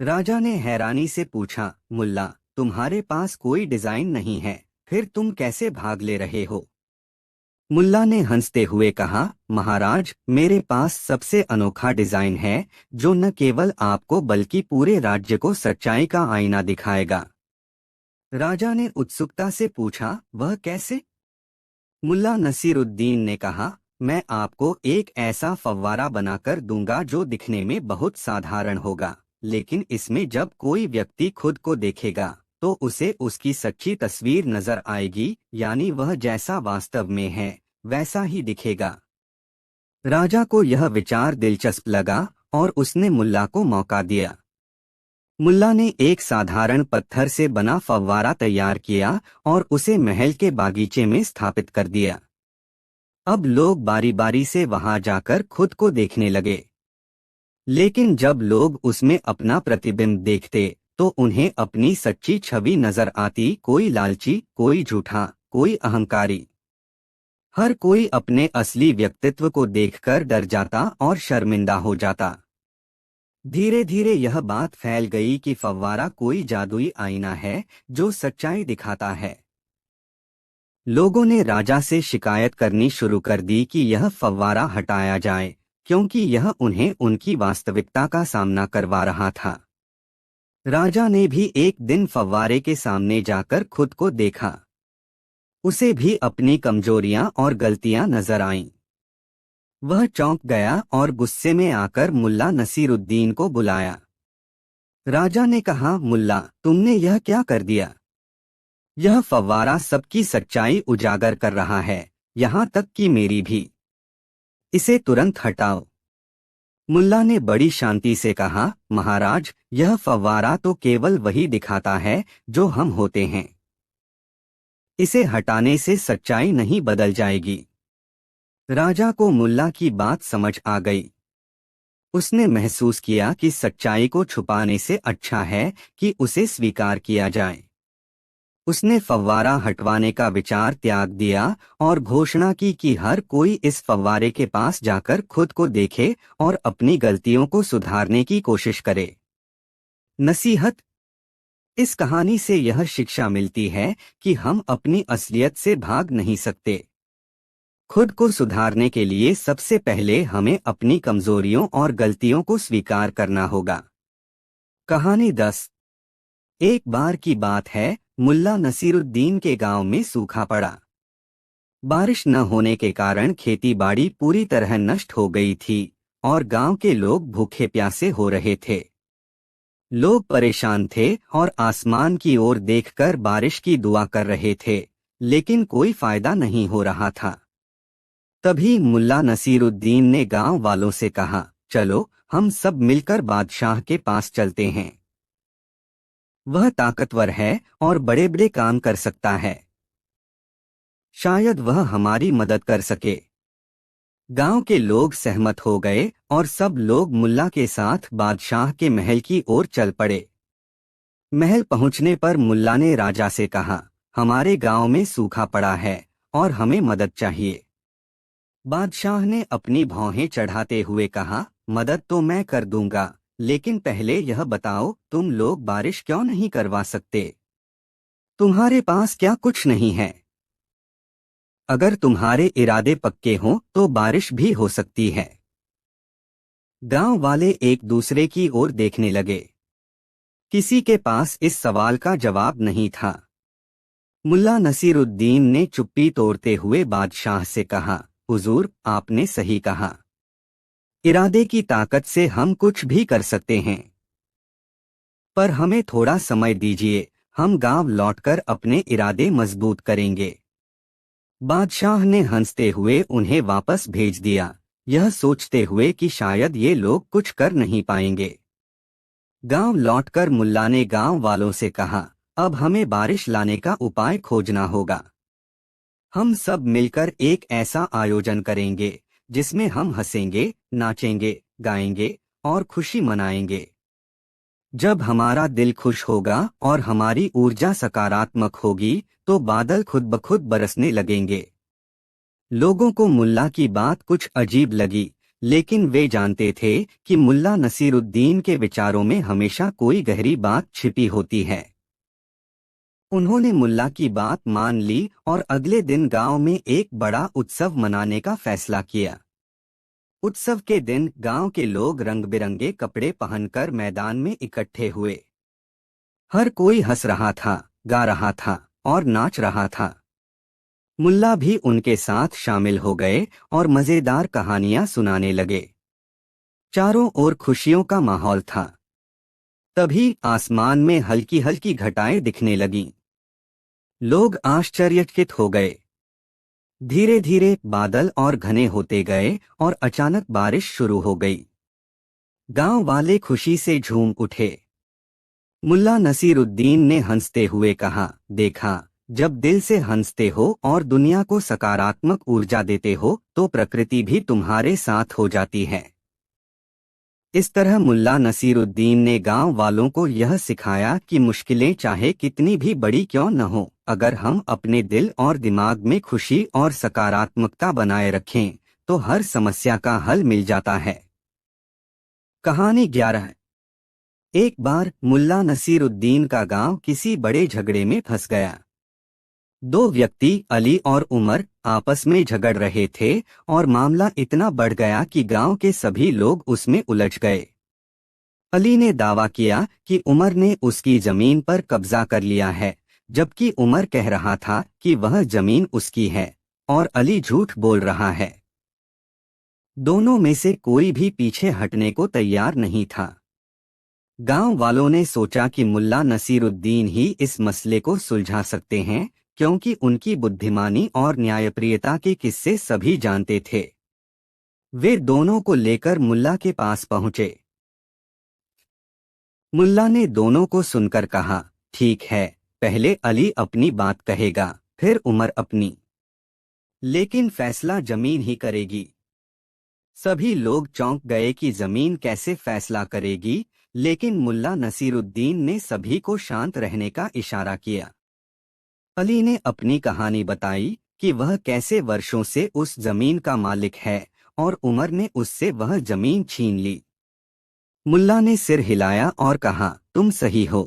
राजा ने हैरानी से पूछा, मुल्ला, तुम्हारे पास कोई डिजाइन नहीं है, फिर तुम कैसे भाग ले रहे हो? मुल्ला ने हंसते हुए कहा, महाराज, मेरे पास सबसे अनोखा डिजाइन है जो न केवल आपको बल्कि पूरे राज्य को सच्चाई का आईना दिखाएगा। राजा ने उत्सुकता से पूछा, वह कैसे? मुल्ला नसीरुद्दीन ने कहा, मैं आपको एक ऐसा फव्वारा बनाकर दूंगा जो दिखने में बहुत साधारण होगा, लेकिन इसमें जब कोई व्यक्ति खुद को देखेगा तो उसे उसकी सच्ची तस्वीर नजर आएगी, यानी वह जैसा वास्तव में है वैसा ही दिखेगा। राजा को यह विचार दिलचस्प लगा और उसने मुल्ला को मौका दिया। मुल्ला ने एक साधारण पत्थर से बना फव्वारा तैयार किया और उसे महल के बागीचे में स्थापित कर दिया। अब लोग बारी बारी से वहां जाकर खुद को देखने लगे। लेकिन जब लोग उसमें अपना प्रतिबिंब देखते तो उन्हें अपनी सच्ची छवि नजर आती, कोई लालची, कोई झूठा, कोई अहंकारी। हर कोई अपने असली व्यक्तित्व को देखकर डर जाता और शर्मिंदा हो जाता। धीरे धीरे यह बात फैल गई कि फव्वारा कोई जादुई आईना है जो सच्चाई दिखाता है। लोगों ने राजा से शिकायत करनी शुरू कर दी कि यह फव्वारा हटाया जाए, क्योंकि यह उन्हें उनकी वास्तविकता का सामना करवा रहा था। राजा ने भी एक दिन फव्वारे के सामने जाकर खुद को देखा। उसे भी अपनी कमजोरियां और गलतियां नजर आईं। वह चौंक गया और गुस्से में आकर मुल्ला नसीरुद्दीन को बुलाया। राजा ने कहा, मुल्ला, तुमने यह क्या कर दिया? यह फव्वारा सबकी सच्चाई उजागर कर रहा है, यहाँ तक कि मेरी भी। इसे तुरंत हटाओ। मुल्ला ने बड़ी शांति से कहा, महाराज, यह फव्वारा तो केवल वही दिखाता है जो हम होते हैं। इसे हटाने से सच्चाई नहीं बदल जाएगी। राजा को मुल्ला की बात समझ आ गई। उसने महसूस किया कि सच्चाई को छुपाने से अच्छा है कि उसे स्वीकार किया जाए। उसने फव्वारा हटवाने का विचार त्याग दिया और घोषणा की कि हर कोई इस फव्वारे के पास जाकर खुद को देखे और अपनी गलतियों को सुधारने की कोशिश करे। नसीहत: इस कहानी से यह शिक्षा मिलती है कि हम अपनी असलियत से भाग नहीं सकते। खुद को सुधारने के लिए सबसे पहले हमें अपनी कमजोरियों और गलतियों को स्वीकार करना होगा। कहानी 10। एक बार की बात है, मुल्ला नसीरुद्दीन के गांव में सूखा पड़ा। बारिश न होने के कारण खेती-बाड़ी पूरी तरह नष्ट हो गई थी और गांव के लोग भूखे प्यासे हो रहे थे। लोग परेशान थे और आसमान की ओर देखकर बारिश की दुआ कर रहे थे, लेकिन कोई फायदा नहीं हो रहा था। तभी मुल्ला नसीरुद्दीन ने गांव वालों से कहा, चलो हम सब मिलकर बादशाह के पास चलते हैं। वह ताकतवर है और बड़े बड़े काम कर सकता है। शायद वह हमारी मदद कर सके। गांव के लोग सहमत हो गए और सब लोग मुल्ला के साथ बादशाह के महल की ओर चल पड़े। महल पहुंचने पर मुल्ला ने राजा से कहा, हमारे गांव में सूखा पड़ा है और हमें मदद चाहिए। बादशाह ने अपनी भौहें चढ़ाते हुए कहा, मदद तो मैं कर दूंगा, लेकिन पहले यह बताओ, तुम लोग बारिश क्यों नहीं करवा सकते? तुम्हारे पास क्या कुछ नहीं है? अगर तुम्हारे इरादे पक्के हों तो बारिश भी हो सकती है। गांव वाले एक दूसरे की ओर देखने लगे। किसी के पास इस सवाल का जवाब नहीं था। मुल्ला नसीरुद्दीन ने चुप्पी तोड़ते हुए बादशाह से कहा, हुजूर, आपने सही कहा। इरादे की ताकत से हम कुछ भी कर सकते हैं। पर हमें थोड़ा समय दीजिए, हम गांव लौटकर अपने इरादे मजबूत करेंगे। बादशाह ने हंसते हुए उन्हें वापस भेज दिया, यह सोचते हुए कि शायद ये लोग कुछ कर नहीं पाएंगे। गांव लौटकर मुल्ला ने गांव वालों से कहा, अब हमें बारिश लाने का उपाय खोजना होगा। हम सब मिलकर एक ऐसा आयोजन करेंगे जिसमें हम हंसेंगे, नाचेंगे, गाएंगे और खुशी मनाएंगे। जब हमारा दिल खुश होगा और हमारी ऊर्जा सकारात्मक होगी तो बादल खुद ब खुद बरसने लगेंगे। लोगों को मुल्ला की बात कुछ अजीब लगी, लेकिन वे जानते थे कि मुल्ला नसीरुद्दीन के विचारों में हमेशा कोई गहरी बात छिपी होती है। उन्होंने मुल्ला की बात मान ली और अगले दिन गांव में एक बड़ा उत्सव मनाने का फैसला किया। उत्सव के दिन गांव के लोग रंग बिरंगे कपड़े पहनकर मैदान में इकट्ठे हुए। हर कोई हंस रहा था, गा रहा था और नाच रहा था। मुल्ला भी उनके साथ शामिल हो गए और मजेदार कहानियां सुनाने लगे। चारों ओर खुशियों का माहौल था। तभी आसमान में हल्की हल्की घटाएं दिखने लगीं। लोग आश्चर्यचकित हो गए। धीरे धीरे बादल और घने होते गए और अचानक बारिश शुरू हो गई। गांव वाले खुशी से झूम उठे। मुल्ला नसीरुद्दीन ने हंसते हुए कहा, देखा, जब दिल से हंसते हो और दुनिया को सकारात्मक ऊर्जा देते हो तो प्रकृति भी तुम्हारे साथ हो जाती है। इस तरह मुल्ला नसीरुद्दीन ने गांव वालों को यह सिखाया कि मुश्किलें चाहे कितनी भी बड़ी क्यों न हो, अगर हम अपने दिल और दिमाग में खुशी और सकारात्मकता बनाए रखें तो हर समस्या का हल मिल जाता है। कहानी 11। एक बार मुल्ला नसीरुद्दीन का गांव किसी बड़े झगड़े में फंस गया। दो व्यक्ति अली और उमर आपस में झगड़ रहे थे और मामला इतना बढ़ गया कि गांव के सभी लोग उसमें उलझ गए। अली ने दावा किया कि उमर ने उसकी जमीन पर कब्जा कर लिया है, जबकि उमर कह रहा था कि वह जमीन उसकी है और अली झूठ बोल रहा है। दोनों में से कोई भी पीछे हटने को तैयार नहीं था। गांव वालों ने सोचा कि मुल्ला नसीरुद्दीन ही इस मसले को सुलझा सकते हैं, क्योंकि उनकी बुद्धिमानी और न्यायप्रियता के किस्से सभी जानते थे। वे दोनों को लेकर मुल्ला के पास पहुंचे। मुल्ला ने दोनों को सुनकर कहा, ठीक है, पहले अली अपनी बात कहेगा, फिर उमर अपनी, लेकिन फैसला जमीन ही करेगी। सभी लोग चौंक गए कि जमीन कैसे फैसला करेगी, लेकिन मुल्ला नसीरुद्दीन ने सभी को शांत रहने का इशारा किया। अली ने अपनी कहानी बताई कि वह कैसे वर्षों से उस जमीन का मालिक है और उमर ने उससे वह जमीन छीन ली। मुल्ला ने सिर हिलाया और कहा, तुम सही हो।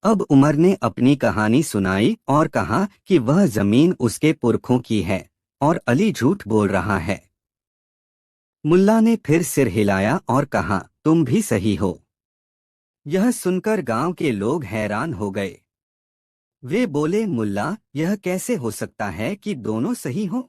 अब उमर ने अपनी कहानी सुनाई और कहा कि वह जमीन उसके पुरखों की है और अली झूठ बोल रहा है। मुल्ला ने फिर सिर हिलाया और कहा, तुम भी सही हो। यह सुनकर गांव के लोग हैरान हो गए। वे बोले, मुल्ला, यह कैसे हो सकता है कि दोनों सही हों?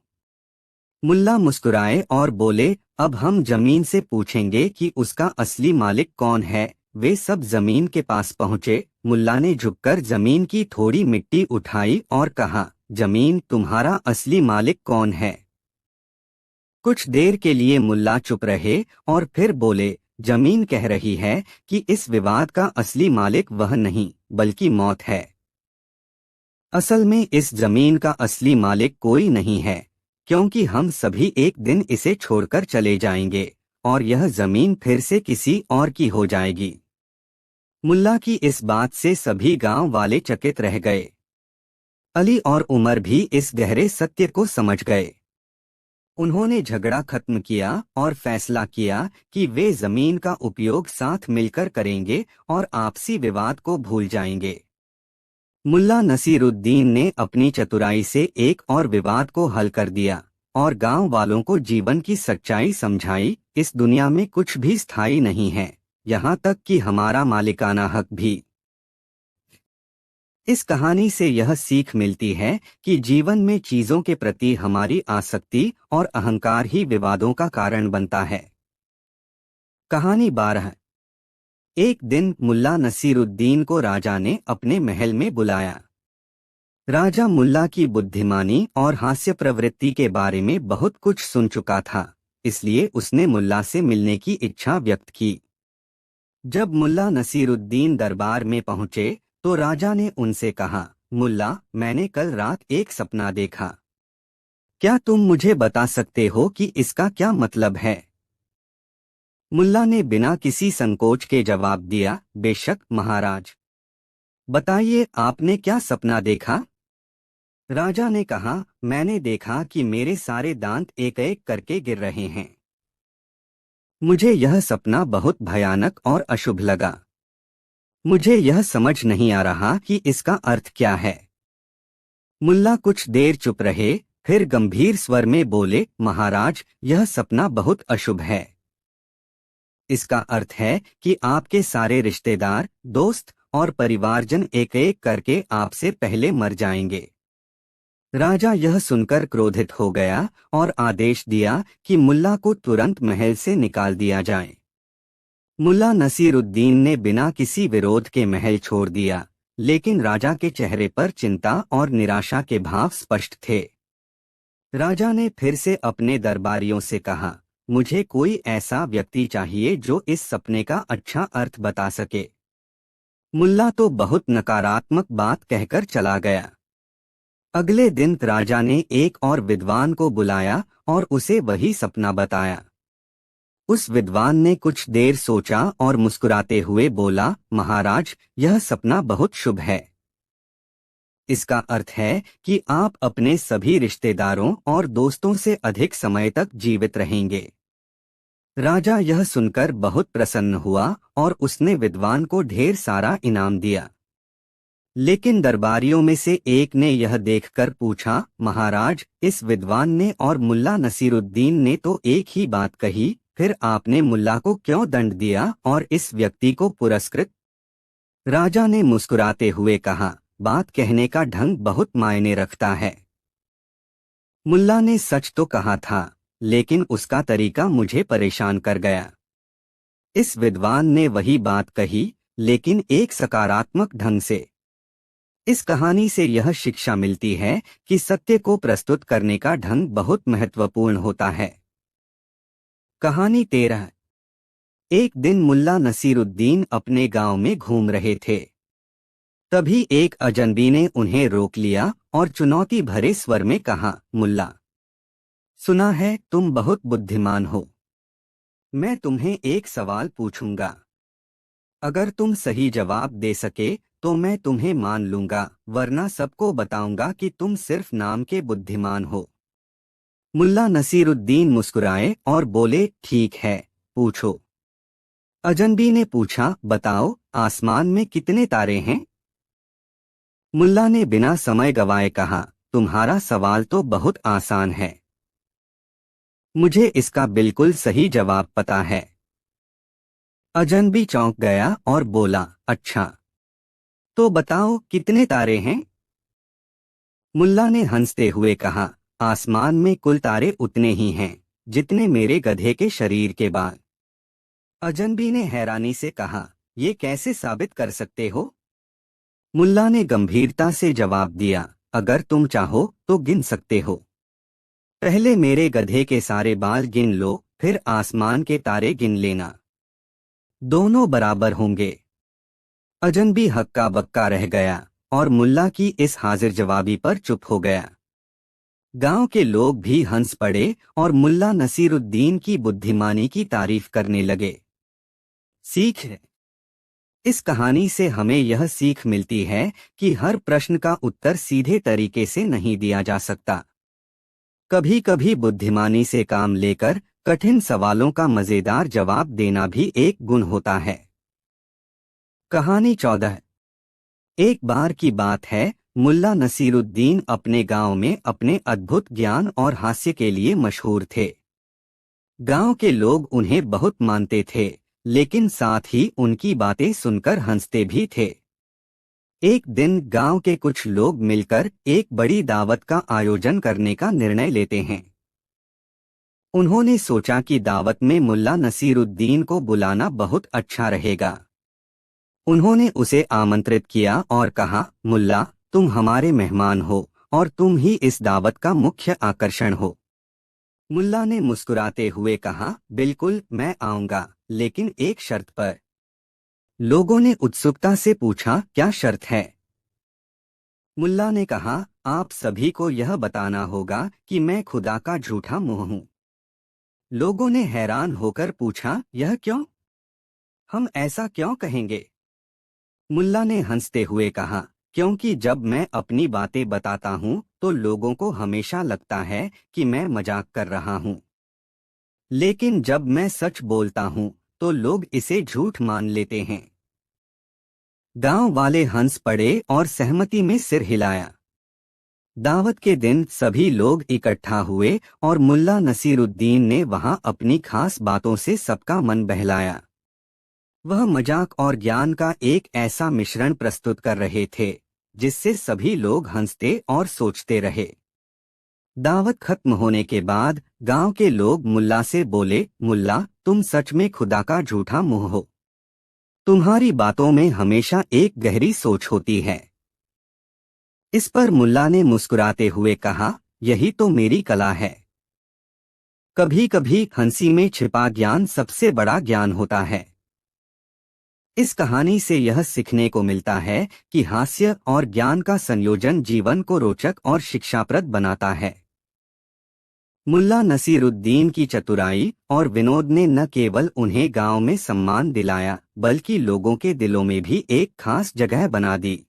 मुल्ला मुस्कुराए और बोले, अब हम जमीन से पूछेंगे कि उसका असली मालिक कौन है। वे सब जमीन के पास पहुंचे। मुल्ला ने झुककर जमीन की थोड़ी मिट्टी उठाई और कहा, जमीन, तुम्हारा असली मालिक कौन है? कुछ देर के लिए मुल्ला चुप रहे और फिर बोले, जमीन कह रही है कि इस विवाद का असली मालिक वह नहीं, बल्कि मौत है। असल में इस जमीन का असली मालिक कोई नहीं है, क्योंकि हम सभी एक दिन इसे छोड़कर चले जाएंगे और यह जमीन फिर से किसी और की हो जाएगी। मुल्ला की इस बात से सभी गांव वाले चकित रह गए। अली और उमर भी इस गहरे सत्य को समझ गए। उन्होंने झगड़ा खत्म किया और फैसला किया कि वे जमीन का उपयोग साथ मिलकर करेंगे और आपसी विवाद को भूल जाएंगे। मुल्ला नसीरुद्दीन ने अपनी चतुराई से एक और विवाद को हल कर दिया और गांव वालों को जीवन की सच्चाई समझाई। इस दुनिया में कुछ भी स्थायी नहीं है, यहाँ तक कि हमारा मालिकाना हक भी। इस कहानी से यह सीख मिलती है कि जीवन में चीजों के प्रति हमारी आसक्ति और अहंकार ही विवादों का कारण बनता है। कहानी 12। एक दिन मुल्ला नसीरुद्दीन को राजा ने अपने महल में बुलाया। राजा मुल्ला की बुद्धिमानी और हास्य प्रवृत्ति के बारे में बहुत कुछ सुन चुका था, इसलिए उसने मुल्ला से मिलने की इच्छा व्यक्त की। जब मुल्ला नसीरुद्दीन दरबार में पहुंचे तो राजा ने उनसे कहा, मुल्ला, मैंने कल रात एक सपना देखा। क्या तुम मुझे बता सकते हो कि इसका क्या मतलब है? मुल्ला ने बिना किसी संकोच के जवाब दिया, बेशक महाराज। बताइए, आपने क्या सपना देखा? राजा ने कहा, मैंने देखा कि मेरे सारे दांत एक एक करके गिर रहे हैं। मुझे यह सपना बहुत भयानक और अशुभ लगा। मुझे यह समझ नहीं आ रहा कि इसका अर्थ क्या है। मुल्ला कुछ देर चुप रहे, फिर गंभीर स्वर में बोले, महाराज, यह सपना बहुत अशुभ है। इसका अर्थ है कि आपके सारे रिश्तेदार, दोस्त और परिवारजन एक एक करके आपसे पहले मर जाएंगे। राजा यह सुनकर क्रोधित हो गया और आदेश दिया कि मुल्ला को तुरंत महल से निकाल दिया जाए। मुल्ला नसीरुद्दीन ने बिना किसी विरोध के महल छोड़ दिया, लेकिन राजा के चेहरे पर चिंता और निराशा के भाव स्पष्ट थे। राजा ने फिर से अपने दरबारियों से कहा, मुझे कोई ऐसा व्यक्ति चाहिए जो इस सपने का अच्छा अर्थ बता सके। मुल्ला तो बहुत नकारात्मक बात कहकर चला गया। अगले दिन राजा ने एक और विद्वान को बुलाया और उसे वही सपना बताया। उस विद्वान ने कुछ देर सोचा और मुस्कुराते हुए बोला, महाराज, यह सपना बहुत शुभ है। इसका अर्थ है कि आप अपने सभी रिश्तेदारों और दोस्तों से अधिक समय तक जीवित रहेंगे। राजा यह सुनकर बहुत प्रसन्न हुआ और उसने विद्वान को ढेर सारा इनाम दिया। लेकिन दरबारियों में से एक ने यह देखकर पूछा, महाराज, इस विद्वान ने और मुल्ला नसीरुद्दीन ने तो एक ही बात कही, फिर आपने मुल्ला को क्यों दंड दिया और इस व्यक्ति को पुरस्कृत? राजा ने मुस्कुराते हुए कहा, बात कहने का ढंग बहुत मायने रखता है। मुल्ला ने सच तो कहा था, लेकिन उसका तरीका मुझे परेशान कर गया। इस विद्वान ने वही बात कही, लेकिन एक सकारात्मक ढंग से। इस कहानी से यह शिक्षा मिलती है कि सत्य को प्रस्तुत करने का ढंग बहुत महत्वपूर्ण होता है। कहानी 13। एक दिन मुल्ला नसीरुद्दीन अपने गांव में घूम रहे थे। तभी एक अजनबी ने उन्हें रोक लिया और चुनौती भरे स्वर में कहा, मुल्ला, सुना है तुम बहुत बुद्धिमान हो। मैं तुम्हें एक सवाल पूछूंगा। अगर तुम सही जवाब दे सके तो मैं तुम्हें मान लूंगा, वरना सबको बताऊंगा कि तुम सिर्फ नाम के बुद्धिमान हो। मुल्ला नसीरुद्दीन मुस्कुराए और बोले, ठीक है, पूछो। अजनबी ने पूछा, बताओ, आसमान में कितने तारे हैं? मुल्ला ने बिना समय गवाए कहा, तुम्हारा सवाल तो बहुत आसान है। मुझे इसका बिल्कुल सही जवाब पता है। अजनबी चौंक गया और बोला, अच्छा, तो बताओ कितने तारे हैं? मुल्ला ने हंसते हुए कहा, आसमान में कुल तारे उतने ही हैं जितने मेरे गधे के शरीर के बाल। अजनबी ने हैरानी से कहा, ये कैसे साबित कर सकते हो? मुल्ला ने गंभीरता से जवाब दिया, अगर तुम चाहो तो गिन सकते हो। पहले मेरे गधे के सारे बाल गिन लो, फिर आसमान के तारे गिन लेना। दोनों बराबर होंगे। अजनबी हक्का बक्का रह गया और मुल्ला की इस हाजिर जवाबी पर चुप हो गया। गांव के लोग भी हंस पड़े और मुल्ला नसीरुद्दीन की बुद्धिमानी की तारीफ करने लगे। सीख। इस कहानी से हमें यह सीख मिलती है कि हर प्रश्न का उत्तर सीधे तरीके से नहीं दिया जा सकता। कभी कभी बुद्धिमानी से काम लेकर कठिन सवालों का मजेदार जवाब देना भी एक गुण होता है। कहानी 14। एक बार की बात है, मुल्ला नसीरुद्दीन अपने गांव में अपने अद्भुत ज्ञान और हास्य के लिए मशहूर थे। गांव के लोग उन्हें बहुत मानते थे, लेकिन साथ ही उनकी बातें सुनकर हंसते भी थे। एक दिन गांव के कुछ लोग मिलकर एक बड़ी दावत का आयोजन करने का निर्णय लेते हैं। उन्होंने सोचा कि दावत में मुल्ला नसीरुद्दीन को बुलाना बहुत अच्छा रहेगा। उन्होंने उसे आमंत्रित किया और कहा, मुल्ला, तुम हमारे मेहमान हो और तुम ही इस दावत का मुख्य आकर्षण हो। मुल्ला ने मुस्कुराते हुए कहा, बिल्कुल, मैं आऊंगा, लेकिन एक शर्त पर। लोगों ने उत्सुकता से पूछा, क्या शर्त है? मुल्ला ने कहा, आप सभी को यह बताना होगा कि मैं खुदा का झूठा मुंह हूं। लोगों ने हैरान होकर पूछा, यह क्यों? हम ऐसा क्यों कहेंगे? मुल्ला ने हंसते हुए कहा, क्योंकि जब मैं अपनी बातें बताता हूं तो लोगों को हमेशा लगता है कि मैं मजाक कर रहा हूं। लेकिन जब मैं सच बोलता हूं तो लोग इसे झूठ मान लेते हैं। गांव वाले हंस पड़े और सहमति में सिर हिलाया। दावत के दिन सभी लोग इकट्ठा हुए और मुल्ला नसीरुद्दीन ने वहां अपनी खास बातों से सबका मन बहलाया। वह मजाक और ज्ञान का एक ऐसा मिश्रण प्रस्तुत कर रहे थे जिससे सभी लोग हंसते और सोचते रहे। दावत खत्म होने के बाद गांव के लोग मुल्ला से बोले, मुल्ला, तुम सच में खुदा का झूठा मुंह हो। तुम्हारी बातों में हमेशा एक गहरी सोच होती है। इस पर मुल्ला ने मुस्कुराते हुए कहा, यही तो मेरी कला है। कभी कभी हंसी में छिपा ज्ञान सबसे बड़ा ज्ञान होता है। इस कहानी से यह सीखने को मिलता है कि हास्य और ज्ञान का संयोजन जीवन को रोचक और शिक्षाप्रद बनाता है। मुल्ला नसीरुद्दीन की चतुराई और विनोद ने न केवल उन्हें गांव में सम्मान दिलाया बल्कि लोगों के दिलों में भी एक खास जगह बना दी।